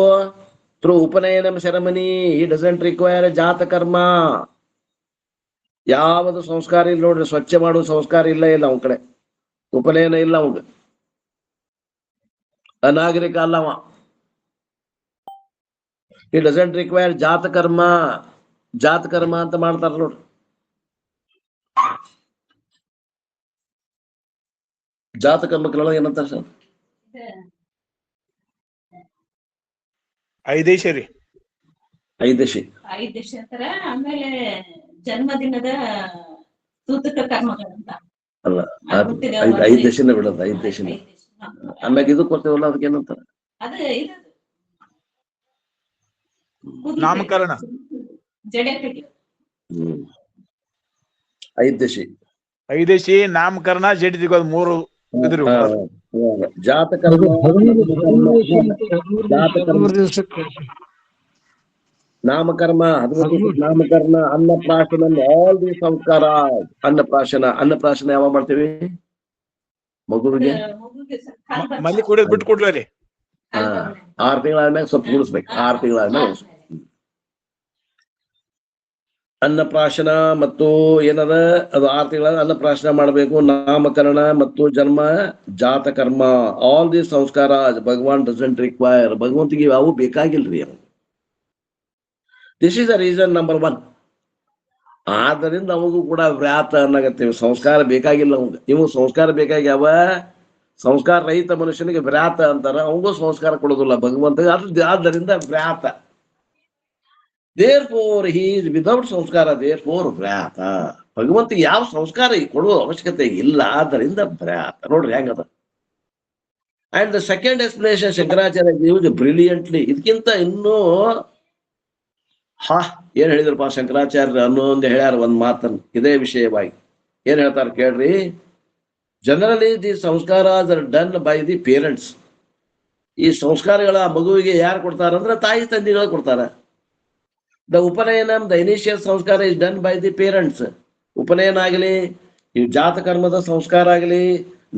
through Upanayana ceremony. He doesn't require ಜಾತ ಕರ್ಮ. ಯಾವುದು ಸಂಸ್ಕಾರ ಇಲ್ಲ ನೋಡ್ರಿ, ಸ್ವಚ್ಛ ಮಾಡುವ ಸಂಸ್ಕಾರ ಇಲ್ಲ ಅವನ ಕಡೆ. ಉಪನಯನ ಇಲ್ಲ ಅವಂಗ, ಅನಾಗರಿಕ ಅಲ್ಲವ. He doesn't require ಜಾತ ಕರ್ಮ. ಜಾತ ಕರ್ಮ ಅಂತ ಮಾಡ್ತಾರ ನೋಡ್ರಿ. ಜಾತ ಕರ್ಮಕ್ಕೆಲ್ಲ ಏನಂತಾರ ಸರ್? ಐದೇಶ ರೀ. ಐದೇಶಿ ಅಂತಾರ. ಆಮೇಲೆ ಜನ್ಮದಿನದ ಸೂತಕ ಕರ್ಮಗಳಂತ ಅಲ್ಲ, 5 ದೇಶನೇ ಬಿಡೋದು. 5 ದೇಶನೇ ಆಮ್ಯಾಗ ಇದಕ್ ಕೊಡ್ತೇವಲ್ಲ ಅದಕ್ಕೆ ಏನಂತಾರ? ಅದು ಇದು ನಾಮಕರಣ. ಜಡೆ ಕಟ್ಟಿ. ಹ್ಮ್. 5 ದಶಿ. 5 ದಶಿ, ನಾಮಕರಣ, ಜಡಿ ತೆಗೋದು 3 ಇದ್ರಿ. ಜಾತಕರ್ಮ, ನಾಮಕರ್ಮ 19 ನಾಮಕರಣ, ಅನ್ನಪ್ರಾಶನ, ಆಲ್ ದಿ ಸಂಸ್ಕಾರ. ಅನ್ನಪ್ರಾಶನ ಯಾವಾಗ ಮಾಡ್ತೇವಿ? ಮಗುವಿಗೆ ಮಲ್ಲಿ ಕುಡಿಯೋದ್ ಬಿಟ್ಟು ಕೊಡ್ರಿ. 6 ತಿಂಗಳಾದ್ಮೇಲೆ ಸ್ವಲ್ಪ ಉಳಿಸ್ಬೇಕು. 6 ತಿಂಗಳಾದ್ಮೇಲೆ ಅನ್ನಪ್ರಾಶನ ಮತ್ತು ಏನದ ಅದು 6 ತಿಂಗಳ ಅನ್ನಪ್ರಾಶನ ಮಾಡಬೇಕು. ನಾಮಕರಣ ಮತ್ತು ಜನ್ಮ, ಜಾತಕರ್ಮ, ಆಲ್ ದಿ ಸಂಸ್ಕಾರ ಭಗವಾನ್ ಡಸಂಟ್ ರಿಕ್ವೈರ್. ಭಗವಂತಿಗೆ ಯಾವು ಬೇಕಾಗಿಲ್ರಿ. This is the reason number 1. ಆದ್ದರಿಂದ ಅವಾಗೂ ಕೂಡ ವ್ಯಾತ ಅನ್ನಗತ್ತೇವೆ. ಸಂಸ್ಕಾರ ಬೇಕಾಗಿಲ್ಲ ಅವಾಗ. ಇವು ಸಂಸ್ಕಾರ ಬೇಕಾಗ್ಯಾವ. ಸಂಸ್ಕಾರ ರಹಿತ ಮನುಷ್ಯನಿಗೆ ವ್ಯಾತ ಅಂತಾರ. ಅವಂಗೂ ಸಂಸ್ಕಾರ ಕೊಡೋದಿಲ್ಲ ಭಗವಂತ. ಆದ್ದರಿಂದ ವ್ಯಾತ. Therefore, he is without ಸಂಸ್ಕಾರ. Therefore, ವ್ಯಾತ. ಭಗವಂತಿಗೆ ಯಾವ ಸಂಸ್ಕಾರ ಕೊಡುವ ಅವಶ್ಯಕತೆ ಇಲ್ಲ. ಆದ್ದರಿಂದ ವ್ಯಾತ. ನೋಡ್ರಿ ಹೆಂಗದ. And the second explanation Shankaracharya use brilliantly. ಇದಕ್ಕಿಂತ ಇನ್ನೂ ಏನ್ ಹೇಳಿದ್ರಪ್ಪ ಶಂಕರಾಚಾರ್ಯ ಅನ್ನೋ ಹೇಳ್ಯಾರ ಒಂದ್ ಮಾತನ್ನು ಇದೇ ವಿಷಯವಾಗಿ. ಏನ್ ಹೇಳ್ತಾರ ಕೇಳ್ರಿ. ಜನರಲಿ ದಿ ಸಂಸ್ಕಾರ are done by the parents. ಈ ಸಂಸ್ಕಾರಗಳ ಮಗುವಿಗೆ ಯಾರು ಕೊಡ್ತಾರಂದ್ರೆ ತಾಯಿ ತಂದೆಗಳು ಕೊಡ್ತಾರ. ದ ಉಪನಯನಂ, ದ ಇನಿಷಿಯಲ್ ಸಂಸ್ಕಾರ is done by the parents. ಉಪನಯನ ಆಗಲಿ, ಈ ಜಾತಕರ್ಮದ ಸಂಸ್ಕಾರ ಆಗಲಿ,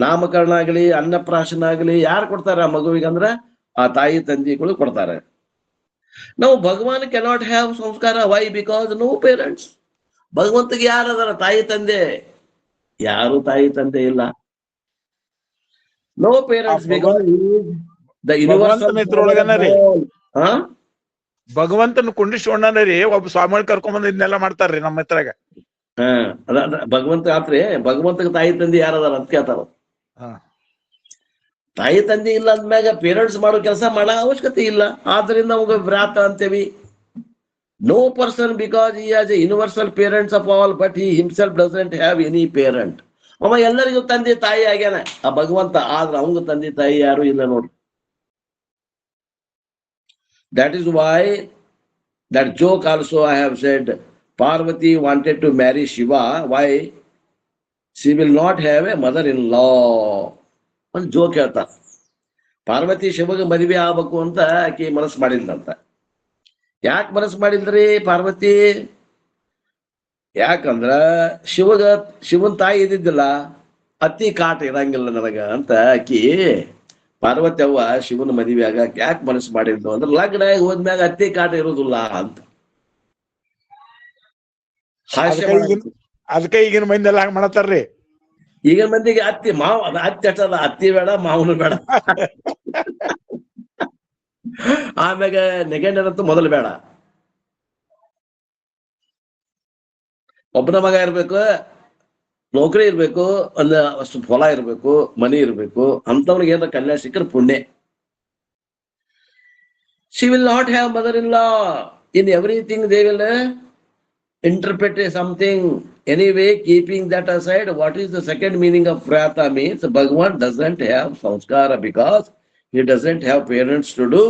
ನಾಮಕರಣ ಆಗಲಿ, ಅನ್ನಪ್ರಾಶನ ಆಗಲಿ ಯಾರು ಕೊಡ್ತಾರ ಆ ಮಗುವಿಗೆ ಅಂದ್ರೆ ಆ ತಾಯಿ ತಂದೆಗಳು ಕೊಡ್ತಾರೆ. ನಾವು Bhagavan cannot have samskara. Why? Because no parents. ಭಗವಂತಗೆ ಯಾರದಾರ? ತಾಯಿ ತಂದೆ. ಯಾರು ತಾಯಿ ತಂದೆ ಇಲ್ಲ. No parents because the universal. ಭಗವಂತನ ಕುಂಡಿಸ್ಕೊಂಡ್ರಿ. ಒಬ್ಬ ಸ್ವಾಮಿಗಳು ಕರ್ಕೊಂಡ್ ಇದನ್ನೆಲ್ಲ ಮಾಡ್ತಾರ್ರಿ ನಮ್ಮ ಹತ್ರಾಗ. ಭಗವಂತ ಆತ್ರಿ. ಭಗವಂತಗೆ ತಾಯಿ ತಂದೆ ಯಾರದಾರ ಅಂತ ಕೇಳ್ತಾರ. ತಾಯಿ ತಂದೆ ಇಲ್ಲ ಅಂದ್ಮ್ಯಾಗ ಪೇರೆಂಟ್ಸ್ ಮಾಡೋ ಕೆಲಸ ಮಾಡೋ ಅವಶ್ಯಕತೆ ಇಲ್ಲ. ಆದ್ರಿಂದ ನಮ್ಗೆ ವ್ರಾತ ಅಂತೇವಿ. No person because he has a universal parents of all, but he himself doesn't have any parent. ಅವ ಎಲ್ಲರಿಗೂ ತಂದೆ ತಾಯಿ ಆಗ್ಯಾನ ಆ ಭಗವಂತ. ಆದ್ರೆ ಅವಂಗ ತಂದೆ ತಾಯಿ ಯಾರು ಇಲ್ಲ ನೋಡ್ರಿ. That is why that joke also I have said. Parvati wanted to marry Shiva. Why? She will not have a mother-in-law. ಒಂದು ಜೋಕ್ ಹೇಳ್ತಾ. ಪಾರ್ವತಿ ಶಿವಗೆ ಮದುವೆ ಆಗ್ಬೇಕು ಅಂತ ಆಕಿ ಮನಸ್ಸು ಮಾಡಿದ್ಲಂತ. ಯಾಕೆ ಮನಸ್ಸು ಮಾಡಿದ್ರಿ ಪಾರ್ವತಿ? ಯಾಕಂದ್ರ ಶಿವನ್ ತಾಯಿ ಇದ್ದಿದ್ದಿಲ್ಲ, ಅತ್ತಿ ಕಾಟ ಇರಂಗಿಲ್ಲ ನನಗ ಅಂತ ಆಕಿ ಪಾರ್ವತಿ ಅವ್ವ ಶಿವನ ಮದುವೆ ಆಗಾಕ ಯಾಕೆ ಮನಸ್ಸು ಮಾಡಿದ್ಲು ಅಂದ್ರೆ ಲಗ್ನ ಹೋದ್ಮ್ಯಾಗ ಅತ್ತಿ ಕಾಟ ಇರೋದಿಲ್ಲ ಅಂತ ಹಾಸ್ಯ. ಅದಕ್ಕೆ ಈಗಿನ ಮಂದಿ ಎಲ್ಲ ಹಂಗ ಮಾಡತಾರ್ರಿ. ಈಗಿನ ಮಂದಿಗೆ ಅತ್ತಿ ಮಾವ ಅತ್ತಿ ಅಷ್ಟದ, ಅತ್ತಿ ಬೇಡ ಮಾವನು ಬೇಡ. ಆಮ್ಯಾಗ ನೆಗೆಂಡರಂತೂ ಮೊದಲು ಬೇಡ. ಒಬ್ಬನ ಮಗ ಇರ್ಬೇಕು, ನೌಕರಿ ಇರ್ಬೇಕು, ಅಷ್ಟು ಹೊಲ ಇರ್ಬೇಕು, ಮನಿ ಇರ್ಬೇಕು. ಅಂತವ್ರಿಗೆ ಏನಾರ ಕಲ್ಯಾಣ ಸಿಕ್ಕರೆ ಪುಣ್ಯ. She will not have mother-in-law. In everything they will interpret something. Anyway, keeping that aside, what is the second meaning of Vrata means? Bhagavan doesn't have sanskara because he doesn't have parents to do.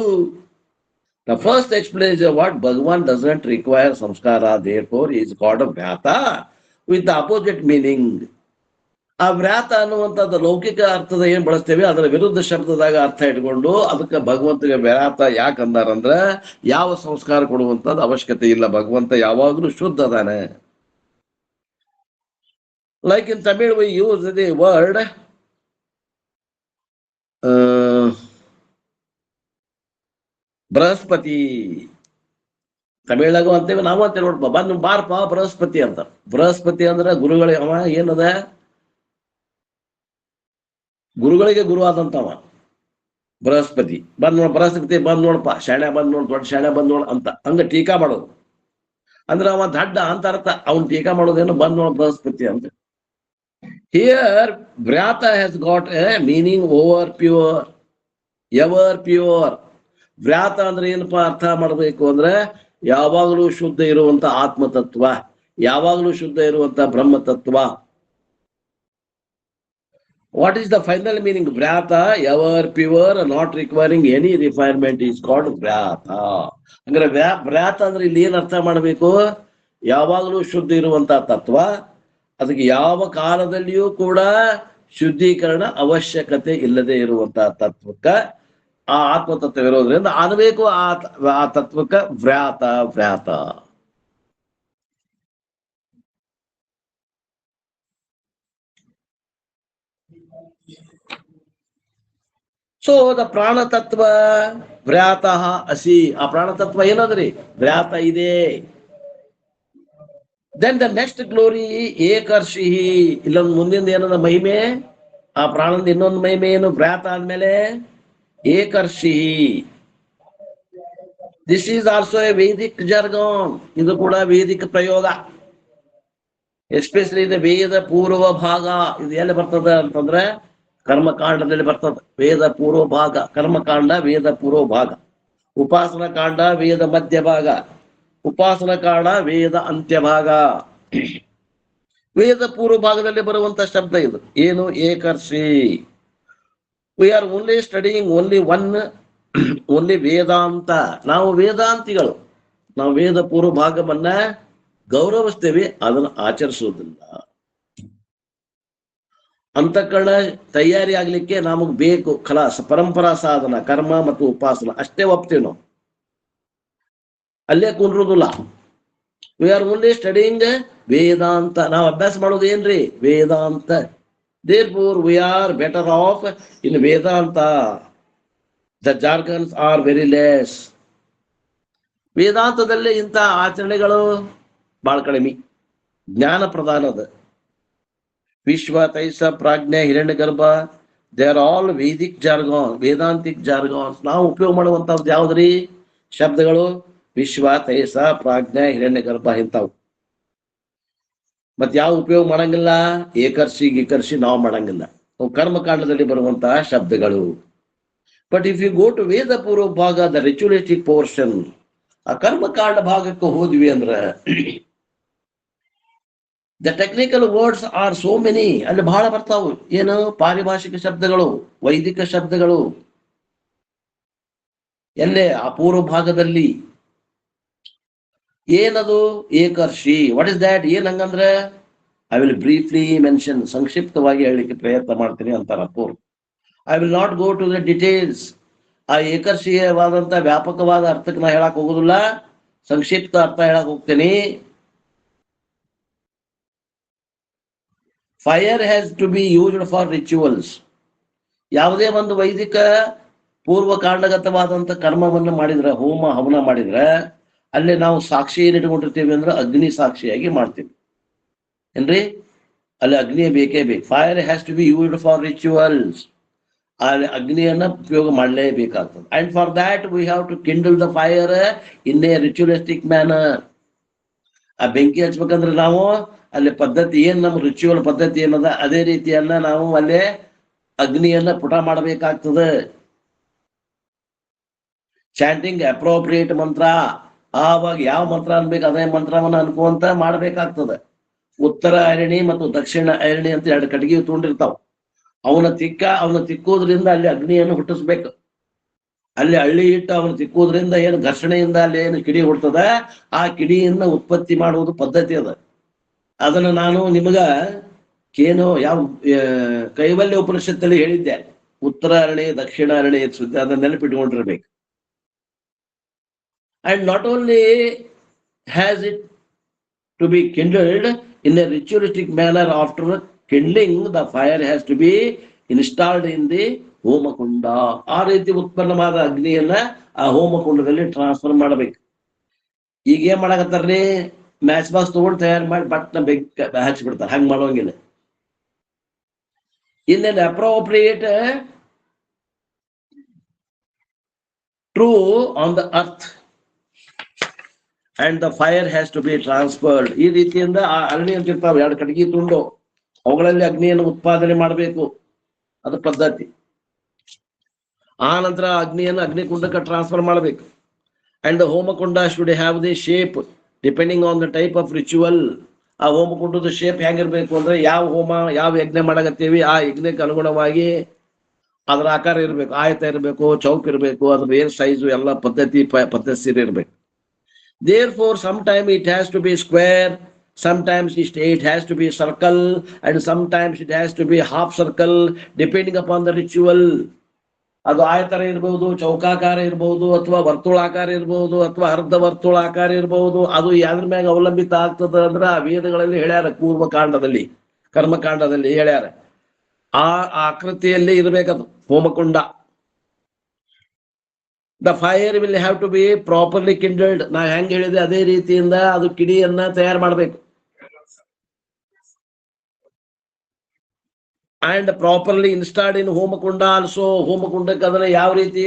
The first explanation is what Bhagavan doesn't require samskara, therefore he is called a Vrata, with the opposite meaning. ಆ ವ್ರಾತ ಅನ್ನುವಂಥದ್ದು ಲೌಕಿಕ ಅರ್ಥದ ಏನ್ ಬಳಸ್ತೇವೆ ಅದರ ವಿರುದ್ಧ ಶಬ್ದದಾಗ ಅರ್ಥ ಇಟ್ಕೊಂಡು ಅದಕ್ಕೆ ಭಗವಂತಗೆ ವ್ರಾತ ಯಾಕೆ ಅಂದಾರಂದ್ರ ಯಾವ ಸಂಸ್ಕಾರ ಕೊಡುವಂಥದ್ದು ಅವಶ್ಯಕತೆ ಇಲ್ಲ. ಭಗವಂತ ಯಾವಾಗಲೂ ಶುದ್ಧ ಅದಾನೆ. Like in Tamil we use the word Brihaspati. ತಮಿಳಾಗೂ ಅಂತೇವೆ, ನಾವು ಅಂತೇವೆ ನೋಡ್ಪ. ಬಂದು ಬಾರಪ್ಪ ಬೃಹಸ್ಪತಿ ಅಂತ. ಬೃಹಸ್ಪತಿ ಅಂದ್ರ ಗುರುಗಳಿಗೆ ಅವ ಏನದ, ಗುರುಗಳಿಗೆ ಗುರು ಆದಂತವ ಬೃಹಸ್ಪತಿ. ಬಂದ್ ನೋಡ್ ಬೃಹಸ್ಪತಿ ಬಂದ್ ನೋಡಪ್ಪ, ಶಾಣೆ ಬಂದ್ ನೋಡ್, ದೊಡ್ಡ ಶಾಣೆ ಬಂದ್ ನೋಡ್ ಅಂತ ಹಂಗ ಟೀಕಾ ಮಾಡೋದು. ಅಂದ್ರೆ ಅವ ದಡ್ಡ ಅಂತ ಅರ್ಥ. ಅವ್ನ್ ಟೀಕಾ ಮಾಡೋದೇನು ಬಂದ್ ನೋಡ್ ಬೃಹಸ್ಪತಿ ಅಂತ. Here vrata has got a meaning over pure, ever pure. ವ್ರಾತ ಅಂದ್ರೆ ಏನಪ್ಪಾ ಅರ್ಥ ಮಾಡ್ಬೇಕು ಅಂದ್ರೆ ಯಾವಾಗಲೂ ಶುದ್ಧ ಇರುವಂತ ಆತ್ಮತತ್ವ, ಯಾವಾಗಲೂ ಶುದ್ಧ ಇರುವಂತ ಬ್ರಹ್ಮತತ್ವ. What is the final meaning? Vyata, ever pure, not requiring any refinement is called Vyata. ಅಂದ್ರೆ ವ್ಯಾತ ಅಂದ್ರೆ ಇಲ್ಲಿ ಏನ್ ಅರ್ಥ ಮಾಡಬೇಕು? ಯಾವಾಗಲೂ ಶುದ್ಧ ಇರುವಂತ ತತ್ವ, ಅದಕ್ಕೆ ಯಾವ ಕಾಲದಲ್ಲಿಯೂ ಕೂಡ ಶುದ್ಧೀಕರಣ ಅವಶ್ಯಕತೆ ಇಲ್ಲದೆ ಇರುವಂತಹ ತತ್ವಕ್ಕ ಆ ಆತ್ಮತತ್ವ ಇರೋದ್ರಿಂದ ಅನ್ಬೇಕು ಆ ತತ್ವಕ್ಕ ವ್ಯಾತ ವ್ಯಾತ. ಸೊ ದ ಪ್ರಾಣ ತತ್ವ ವ್ಯಾತಃ ಅಸಿ, ಆ ಪ್ರಾಣ ತತ್ವ ಏನದ್ರಿ? ವ್ಯಾತ ಇದೆ. ದೆನ್ ದ ನೆಕ್ಸ್ಟ್ ಗ್ಲೋರಿ ಏಕರ್ಷಿ, ಇಲ್ಲೊಂದು ಮುಂದಿನ ಏನದ ಮಹಿಮೆ, ಆ ಪ್ರಾಣದ ಇನ್ನೊಂದು ಮಹಿಮೆ ಏನು? ವ್ಯಾತ ಆದ್ಮೇಲೆ Ekarshi. This is also a Vedic jargon, ಇದು ಕೂಡ ವೇದಿಕ ಪ್ರಯೋಗ. ಎಸ್ಪೆಷಲಿ ಇದು ವೇದ ಪೂರ್ವ ಭಾಗ. ಇದು ಎಲ್ಲಿ ಬರ್ತದ ಅಂತಂದ್ರೆ ಕರ್ಮಕಾಂಡದಲ್ಲಿ ಬರ್ತದ. ವೇದ ಪೂರ್ವ ಭಾಗ, ಕರ್ಮಕಾಂಡ ವೇದ ಪೂರ್ವ ಭಾಗ, ಉಪಾಸನ ಕಾಂಡ ವೇದ ಮಧ್ಯ ಭಾಗ, ಉಪಾಸನ ಕಾಂಡ ವೇದ ಅಂತ್ಯ ಭಾಗ. ವೇದ ಪೂರ್ವ ಭಾಗದಲ್ಲಿ ಬರುವಂತ ಶಬ್ದ ಇದು. ಏನು? Ekarshi. We are only studying only Vedanta. ನಾವು ವೇದಾಂತಿಗಳು. ನಾವು ವೇದ ಪೂರ್ವ ಭಾಗವನ್ನ ಗೌರವಿಸ್ತೇವೆ, ಅದನ್ನು ಆಚರಿಸುವುದಿಲ್ಲ. ಅಂತಃಕರಣ ತಯಾರಿ ಆಗ್ಲಿಕ್ಕೆ ನಮಗ್ ಬೇಕು ಖಲಾಸ್ ಪರಂಪರಾ ಸಾಧನ, ಕರ್ಮ ಮತ್ತು ಉಪಾಸನ ಅಷ್ಟೇ ಒಪ್ತೀವಿ ನಾವು, ಅಲ್ಲೇ ಕುಂಡ್ರುದಿಲ್ಲ. We are only studying Vedanta. ನಾವು ಅಭ್ಯಾಸ ಮಾಡೋದು ಏನ್ರಿ? Vedanta. Therefore we are better off in Vedanta. The jargons are very less. ವೇದಾಂತದಲ್ಲಿ ಇಂಥ ಆಚರಣೆಗಳು ಬಹಳ ಕಡಿಮೆ. ಜ್ಞಾನ ಪ್ರಧಾನದ. ವಿಶ್ವ, ತೈಸ, Prajna, Hiranya Garbha, they are all Vedic jargon, Vedantic jargons. ನಾವು ಉಪಯೋಗ ಮಾಡುವಂತಹದ್ದು ಯಾವ್ದ್ರಿ? ಶಬ್ದಗಳು ವಿಶ್ವ, ತೈಸ, ಪ್ರಾಜ್ಞೆ, ಹಿರಣ್ಯ ಗರ್ಭ ಇಂಥವು. ಮತ್ ಯಾವ ಉಪಯೋಗ ಮಾಡಂಗಿಲ್ಲ? ಏಕರ್ಷಿ ಗೀಕರ್ಷಿ ನಾವು ಮಾಡಂಗಿಲ್ಲ. ಅವು ಕರ್ಮಕಾಂಡದಲ್ಲಿ ಬರುವಂತಹ ಶಬ್ದಗಳು. But if you go to Veda Purva Bhaga, the ರಿಚುಲೇಟಿಕ್ portion, ಆ ಕರ್ಮಕಾಂಡ ಭಾಗಕ್ಕೆ ಹೋದ್ವಿ ಅಂದ್ರ the technical words are so many. ಅಲ್ಲಿ ಬಹಳ ಬರ್ತಾವು. ಏನು? ಪಾರಿಭಾಷಿಕ ಶಬ್ದಗಳು, ವೈದಿಕ ಶಬ್ದಗಳು. ಎಲ್ಲೇ? ಆ ಪೂರ್ವ ಭಾಗದಲ್ಲಿ. ಏನದು? ಏಕರ್ಷಿ. What is that? ಏನ್ ಹಂಗಂದ್ರೆ ಐ ವಿಲ್ ಬ್ರೀಫ್ಲಿ ಮೆನ್ಷನ್, ಸಂಕ್ಷಿಪ್ತವಾಗಿ ಹೇಳಲಿಕ್ಕೆ ಪ್ರಯತ್ನ ಮಾಡ್ತೀನಿ ಅಂತಾರ ಪೂರ್ವ. I will not go to the details. ಆ ಏಕರ್ಷೀಯವಾದಂತ ವ್ಯಾಪಕವಾದ ಅರ್ಥಕ್ಕೆ ನಾ ಹೇಳಕ್ ಹೋಗುದಿಲ್ಲ, ಸಂಕ್ಷಿಪ್ತ ಅರ್ಥ ಹೇಳಕ್ ಹೋಗ್ತೇನೆ. Fire has to be used for rituals. ಯಾವುದೇ ಒಂದು ವೈದಿಕ ಪೂರ್ವ ಕಾಂಡಗತವಾದಂತ ಕರ್ಮವನ್ನು ಮಾಡಿದ್ರೆ, ಹೋಮ ಹವನ ಮಾಡಿದ್ರೆ, ಅಲ್ಲಿ ನಾವು ಸಾಕ್ಷಿ ಏನ್ ಇಟ್ಕೊಂಡಿರ್ತೀವಿ ಅಂದ್ರೆ ಅಗ್ನಿ ಸಾಕ್ಷಿಯಾಗಿ ಮಾಡ್ತೀವಿ. ಏನ್ರಿ? ಅಲ್ಲಿ ಅಗ್ನಿ ಬೇಕೇ ಬೇಕು. Fire has to be used for rituals. ಅಲ್ಲಿ ಅಗ್ನಿಯನ್ನ ಉಪಯೋಗ ಮಾಡಲೇಬೇಕಾಗ್ತದೆ. And for that we have to kindle the fire in a ritualistic manner. ಆ ಬೆಂಕಿ ಹಚ್ಬೇಕಂದ್ರೆ ನಾವು ಅಲ್ಲಿ ಪದ್ಧತಿ ಏನ್, ನಮ್ಮ ರಿಚುವಲ್ ಪದ್ಧತಿ ಏನದ ಅದೇ ರೀತಿಯನ್ನ ನಾವು ಅಲ್ಲೇ ಅಗ್ನಿಯನ್ನ ಪುಟ ಮಾಡಬೇಕಾಗ್ತದೆ. ಚಾಂಟಿಂಗ್ ಅಪ್ರೋಪ್ರಿಯೇಟ್ ಮಂತ್ರ. ಆವಾಗ ಯಾವ ಮಂತ್ರ ಅನ್ಬೇಕು ಅದೇ ಮಂತ್ರವನ್ನ ಅನ್ಕೋಂತ ಮಾಡ್ಬೇಕಾಗ್ತದೆ. ಉತ್ತರ ಐರಣಿ ಮತ್ತು ದಕ್ಷಿಣ ಐರಣಿ ಅಂತ ಎರಡು ಕಟ್ಟಿಗೆ ತುಂಡಿರ್ತಾವ. ಅವನ ತಿಕ್ಕೋದ್ರಿಂದ ಅಲ್ಲಿ ಅಗ್ನಿಯನ್ನು ಹುಟ್ಟಿಸ್ಬೇಕು. ಅಲ್ಲಿ ಹಳ್ಳಿ ಇಟ್ಟು ಅವನು ತಿಕ್ಕೋದ್ರಿಂದ ಏನು ಘರ್ಷಣೆಯಿಂದ ಅಲ್ಲಿ ಏನು ಕಿಡಿ ಹುಡ್ತದ, ಆ ಕಿಡಿಯನ್ನ ಉತ್ಪತ್ತಿ ಮಾಡುವುದು ಪದ್ಧತಿ ಅದ. ಅದನ್ನ ನಾನು ನಿಮಗ ಏನು ಯಾವ ಕೈವಲ್ಯ ಉಪನಿಷತ್ತಲ್ಲಿ ಹೇಳಿದ್ದೆ. ಉತ್ತರ ಅರಣಿ ದಕ್ಷಿಣ ಅರಣಿ ಸುದ್ದಿ, ಅದನ್ನ ನೆನಪಿಟ್ಕೊಂಡಿರ್ಬೇಕು. And not only has it to be kindled in a ritualistic manner, after kindling the fire has to be installed in the ಹೋಮಕುಂಡ. ಆ ರೀತಿ ಉತ್ಪನ್ನವಾದ ಅಗ್ನಿಯನ್ನ ಆ ಹೋಮಕುಂಡದಲ್ಲಿ ಟ್ರಾನ್ಸ್ಫರ್ ಮಾಡಬೇಕು. ಈಗ ಏನ್ ಮಾಡಕತ್ತಾರ್ರಿ? ಮ್ಯಾಚ್ ಬಾಕ್ಸ್ ತಗೊಂಡು ತಯಾರು ಮಾಡಿ ಬಟ್ನ ಬೆಂಕಿ ಹಚ್ಚಿಬಿಡ್ತಾರೆ. ಹಂಗ್ ಮಾಡೋಂಗಿಲ್ಲ. ಇನ್ an appropriate true on the earth and the fire has to be transferred. ಈ ರೀತಿಯಿಂದ ಆ ಅರಣಿ ಅಂತ ಇರ್ತಾವ, ಎರಡು ಕಟ್ಟಿಗೆ ತುಂಡು, ಅವುಗಳಲ್ಲಿ ಅಗ್ನಿಯನ್ನು ಉತ್ಪಾದನೆ ಮಾಡಬೇಕು. ಅದು ಪದ್ಧತಿ. ಆ ನಂತರ ಅಗ್ನಿಯನ್ನು ಅಗ್ನಿಕುಂಡಕ್ಕೆ ಟ್ರಾನ್ಸ್ಫರ್ ಮಾಡಬೇಕು. And the homakunda should have the shape depending on the type of ritual. ಆ ಹೋಮಕುಂಡದ ಶೇಪ್ ಹೆಂಗಿರ್ಬೇಕು ಅಂದ್ರೆ ಯಾವ ಹೋಮ ಯಾವ ಯಜ್ಞ ಮಾಡಕತ್ತೀವಿ ಆ ಯಜ್ಞಕ್ಕೆ ಅನುಗುಣವಾಗಿ ಅದರ ಆಕಾರ ಇರಬೇಕು, ಆಯತ ಇರಬೇಕು, ಚೌಕ್ ಇರಬೇಕು, ಅದ್ರ ಏನ್ ಸೈಜು ಎಲ್ಲ ಪದ್ಧತಿ ಇರಬೇಕು. Therefore, sometime it has to be square, sometimes it has to be circle, and sometimes it has to be half circle, depending upon the ritual. ಅದು ಆಯತರ ಇರಬಹುದು, ಚೌಕಾಕಾರ ಇರಬಹುದು, ಅಥವಾ ವರ್ತುಳಾಕಾರ ಇರಬಹುದು, ಅಥವಾ ಅರ್ಧ ವರ್ತುಳಾಕಾರ ಇರಬಹುದು. ಅದು ಯಾವ್ದ್ರ ಮ್ಯಾಗ ಅವಲಂಬಿತ ಆಗ್ತದ ಅಂದ್ರ ಆ ವೇದಗಳಲ್ಲಿ ಹೇಳ್ಯಾರ, ಕೂರ್ಮಕಾಂಡದಲ್ಲಿ ಕರ್ಮಕಾಂಡದಲ್ಲಿ ಹೇಳ್ಯಾರ. ಆ ಆಕೃತಿಯಲ್ಲಿ ಇರ್ಬೇಕದು ಹೋಮಕುಂಡ. The fire will have to be properly kindled. ನಾ ಹೆಂಗ್ ಹೇಳಿದೆ ಅದೇ ರೀತಿಯಿಂದ ಅದು ಕಿಡಿಯನ್ನ ತಯಾರು ಮಾಡ್ಬೇಕು. And properly installed in homakunda also. ಹೋಮಕುಂಡಕ್ಕೆ ಅದನ್ನ ಯಾವ ರೀತಿ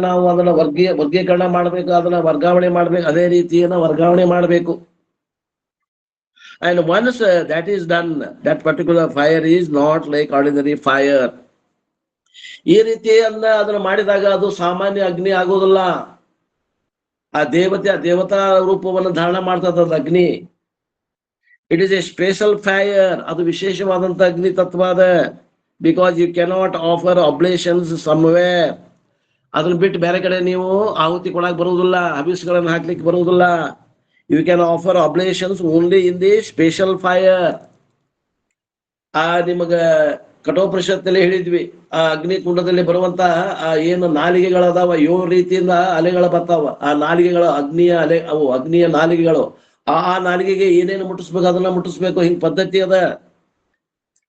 ನಾವು ಅದನ್ನ ವರ್ಗೀಕರಣ ಮಾಡ್ಬೇಕು, ಅದನ್ನ ವರ್ಗಾವಣೆ ಮಾಡ್ಬೇಕು, ಅದೇ ರೀತಿಯನ್ನ ವರ್ಗಾವಣೆ ಮಾಡ್ಬೇಕು. And once that is done, that particular fire is not like ordinary fire. ಈ ರೀತಿಯನ್ನ ಅದನ್ನ ಮಾಡಿದಾಗ ಅದು ಸಾಮಾನ್ಯ ಅಗ್ನಿ ಆಗೋದಿಲ್ಲ. ಆ ದೇವತಾ ರೂಪವನ್ನು ಧಾರಣ ಮಾಡ್ತದ ಅಗ್ನಿ. It is a special fire. ಅದು ವಿಶೇಷವಾದಂತ ಅಗ್ನಿ ತತ್ವ ಅದ. Because you cannot offer ablations somewhere. ಅದನ್ನ ಬಿಟ್ಟು ಬೇರೆ ಕಡೆ ನೀವು ಆಹುತಿ ಕೊಡಕ್ ಬರುವುದಿಲ್ಲ, ಹವಿಸ್ಗಳನ್ನ ಹಾಕ್ಲಿಕ್ಕೆ ಬರುವುದಿಲ್ಲ. You can offer ablations only in the special fire. ನಿಮಗ ಕಠೋಪನಿಷತ್ತಲ್ಲಿ ಹೇಳಿದ್ವಿ, ಆ ಅಗ್ನಿ ಕುಂಡದಲ್ಲಿ ಬರುವಂತಹ ಏನು ನಾಲಿಗೆಗಳದಾವ, 7 ರೀತಿಯಿಂದ ಅಲೆಗಳು ಬರ್ತಾವ. ಆ ನಾಲಿಗೆಗಳು ಅಗ್ನಿಯ ಅಲೆ, ಅವು ಅಗ್ನಿಯ ನಾಲಿಗೆಗಳು. ಆ ನಾಲಿಗೆಗೆ ಏನೇನು ಮುಟ್ಟಿಸ್ಬೇಕು ಅದನ್ನ ಮುಟ್ಟಿಸ್ಬೇಕು. ಹಿಂಗ್ ಪದ್ಧತಿ ಅದ.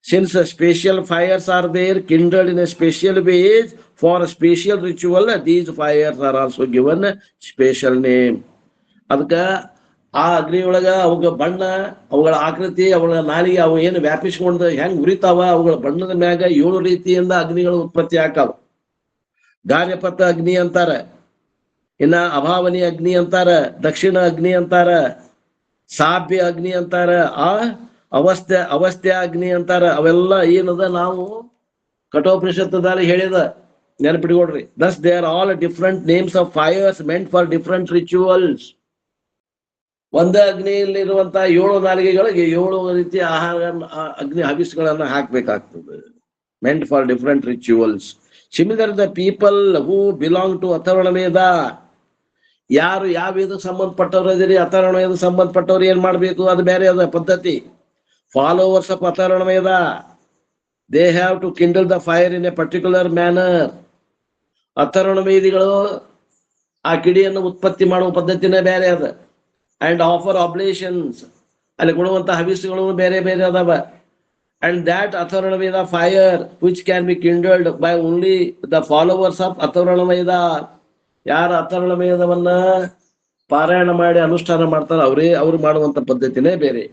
Since special fires are there kindled in a special ways for a special ritual, these fires are also given special name. ಅದಕ್ಕ ಆ ಅಗ್ನಿಯೊಳಗ ಅವುಗಳ ಬಣ್ಣ, ಅವುಗಳ ಆಕೃತಿ, ಅವುಗಳ ನಾಲಿಗೆ, ಅವು ಏನು ವ್ಯಾಪಿಸ್ಕೊಂಡು ಹೆಂಗ್ ಉರಿತಾವ, ಅವುಗಳ ಬಣ್ಣದ ಮ್ಯಾಗ 7 ರೀತಿಯಿಂದ ಅಗ್ನಿಗಳು ಉತ್ಪತ್ತಿ ಆಕಾವ. ಗಾರ್ಯಪಥ ಅಗ್ನಿ ಅಂತಾರ, ಇನ್ನ ಅಭಾವನಿ ಅಗ್ನಿ ಅಂತಾರ, ದಕ್ಷಿಣ ಅಗ್ನಿ ಅಂತಾರ, ಸಾಭ್ಯ ಅಗ್ನಿ ಅಂತಾರ, ಅವಸ್ಥೆ ಅಗ್ನಿ ಅಂತಾರ. ಅವೆಲ್ಲ ಏನದ ನಾವು ಕಠೋಪನಿಷತ್ತದಲ್ಲಿ ಹೇಳಿದ, ನೆನಪಿಟ್ಕೊಡ್ರಿ. Thus they are all different names of fires meant for different rituals. ಒಂದ ಅಗ್ನಿಯಲ್ಲಿರುವಂತ 7 ನಾಲಿಗೆಗಳಿಗೆ 7 ರೀತಿಯ ಆಹಾರ ಅಗ್ನಿ ಹವಿಸ್ಗಳನ್ನ ಹಾಕ್ಬೇಕಾಗ್ತದೆ. Meant for different rituals. Similar the people who belong to Atharvana Veda. ಯಾರು ಯಾವ ವೇದಕ್ಕೆ ಸಂಬಂಧಪಟ್ಟವ್ರು ಇದೀರಿ, ಅಥರ್ವಣ ವೇದಕ್ಕೆ ಸಂಬಂಧಪಟ್ಟವ್ರು ಏನ್ ಮಾಡ್ಬೇಕು, ಅದು ಬೇರೆ ಅದ ಪದ್ಧತಿ. Followers of Atharvana Veda, they have to kindle the fire in a particular manner. Atharvana ವೇದಿಗಳು ಆ ಕಿಡಿಯನ್ನು ಉತ್ಪತ್ತಿ ಮಾಡುವ ಪದ್ಧತಿನೇ ಬೇರೆ ಅದ. ಅಂಡ್ ಆಫರ್ ಅಬ್ಲೇಷನ್ಸ್, ಅಲ್ಲಿ ಕೊಡುವಂತ ಹವಿಸ್ಗಳು ಬೇರೆ ಬೇರೆ ಅದಾವ. And that Atharvana Veda fire which can be kindled by only the followers of Atharvana Veda. ಯಾರು ಅಥರ್ವಣ ವೇದವನ್ನ ಪಾರಾಯಣ ಮಾಡಿ ಅನುಷ್ಠಾನ ಮಾಡ್ತಾರ ಅವ್ರು ಮಾಡುವಂತ ಪದ್ಧತಿನೇ ಬೇರೆ.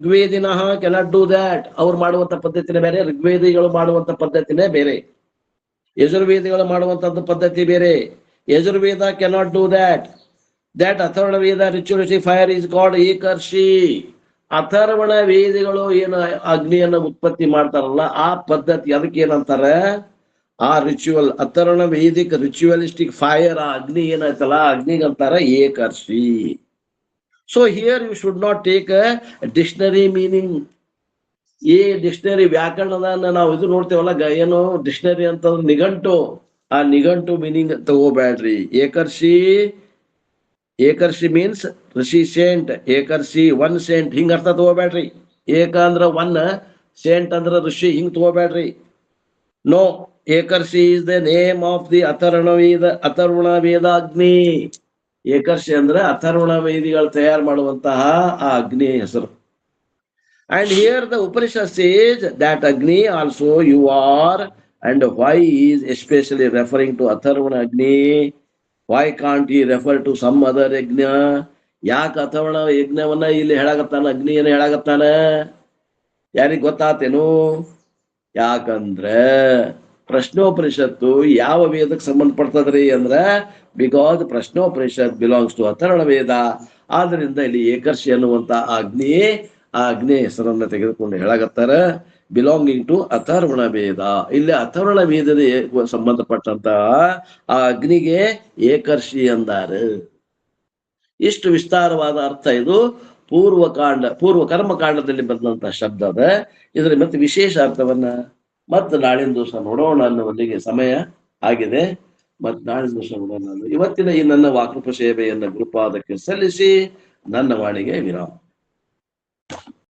ಋಗ್ವೇದಿನಃ ಕೆನಾಟ್ ಡೂ ದ್ಯಾಟ್. ಅವ್ರು ಮಾಡುವಂತ ಪದ್ಧತಿನೇ ಬೇರೆ, ಋಗ್ವೇದಿಗಳು ಮಾಡುವಂತ ಪದ್ಧತಿನೇ ಬೇರೆ. ಯಜುರ್ವೇದಿಗಳು ಮಾಡುವಂತದ್ದು ಪದ್ಧತಿ ಬೇರೆ. Yajurveda cannot do that. That Atharvana Veda ritualistic fire is called ಏಕರ್ಷಿ. Atharvana ವೇದಿಗಳು ಏನು ಅಗ್ನಿಯನ್ನ ಉತ್ಪತ್ತಿ ಮಾಡ್ತಾರಲ್ಲ ಆ ಪದ್ಧತಿ, ಅದಕ್ಕೆ ಏನಂತಾರ, ಆ ritual Atharvana Vedic ritualistic fire, ಆ ಅಗ್ನಿ ಏನಾಯ್ತಲ್ಲ ಅಗ್ನಿಗಂತಾರ Ekarshi. So here you should not take a dictionary meaning. ಈ ಡಿಕ್ಷನರಿ ವ್ಯಾಕರಣದ ನಾವು ಇದು ನೋಡ್ತೇವಲ್ಲ, ಏನು ಡಿಕ್ಷನರಿ ಅಂತಂದ್ರೆ ನಿಘಂಟು, ಆ ನಿಘಂಟು ಮೀನಿಂಗ್ ತಗೋಬೇಡ್ರಿ. Ekarshi means rishi saint. Ekarshi 1 saint ಹಿಂಗ ಅರ್ಥ ತಗೋಬೇಡ್ರಿ. ಏಕ ಅಂದ್ರ 1, ಸೇಂಟ್ ಅಂದ್ರ ಋಷಿ, ಹಿಂಗ್ ತಗೋಬೇಡ್ರಿ. No, Ekarshi is the name of the Atharvana Veda Agni. Ekarshi ಅಂದ್ರೆ ಅಥರ್ವಣ ವೇದಿಗಳು ತಯಾರು ಮಾಡುವಂತಹ ಆ ಅಗ್ನಿ ಹೆಸರು. And here the Upanishad says that Agni also you are. And why is especially referring to Atharvana Agni? Why can't he refer to some other Yajna? ಯಾಕೆ ಅಥರ್ವಣ ಯಜ್ಞವನ್ನ ಇಲ್ಲಿ ಹೇಳಾಗತ್ತಾನ, ಅಗ್ನಿಯನ್ನ ಹೇಳಾಗತ್ತಾನ? ಯಾರಿಗ್ ಗೊತ್ತಾತೇನು? ಯಾಕಂದ್ರೆ ಪ್ರಶ್ನೋಪನಿಷತ್ತು ಯಾವ ವೇದಕ್ಕೆ ಸಂಬಂಧಪಡ್ತದ್ರಿ ಅಂದ್ರ, because Prashnopanishad belongs to Atharvana Veda. ಆದ್ರಿಂದ ಇಲ್ಲಿ ಏಕರ್ಷಿ ಅನ್ನುವಂತ ಅಗ್ನಿ, ಆ ಅಗ್ನಿ ಹೆಸರನ್ನ ತೆಗೆದುಕೊಂಡು ಹೇಳಾಗತ್ತಾರ, ಬಿಲಾಂಗಿಂಗ್ ಟು ಅಥರ್ವಣ ವೇದ. ಇಲ್ಲಿ ಅಥರ್ವಣ ವೇದದ ಸಂಬಂಧಪಟ್ಟಂತ ಆ ಅಗ್ನಿಗೆ ಏಕರ್ಷಿ ಅಂದಾರ. ಇಷ್ಟು ವಿಸ್ತಾರವಾದ ಅರ್ಥ ಇದು ಪೂರ್ವ ಕರ್ಮಕಾಂಡದಲ್ಲಿ ಬಂದಂತಹ ಶಬ್ದ ಅದ. ಇದರ ಮತ್ತೆ ವಿಶೇಷ ಅರ್ಥವನ್ನ ಮತ್ತೆ ನಾಳಿನ ದಿವಸ ನೋಡೋಣ ಅನ್ನುವಲ್ಲಿಗೆ ಸಮಯ ಆಗಿದೆ. ಮತ್ತೆ ನಾಳಿನ ದಿವಸ ನೋಡೋಣ. ಇವತ್ತಿನ ಈ ನನ್ನ ವಾಕೃಪ ಸೇವೆಯನ್ನ ಗುರುಪಾದಕ್ಕೆ ಸಲ್ಲಿಸಿ ನನ್ನ ವಾಣಿಗೆ ವಿರಾಮ.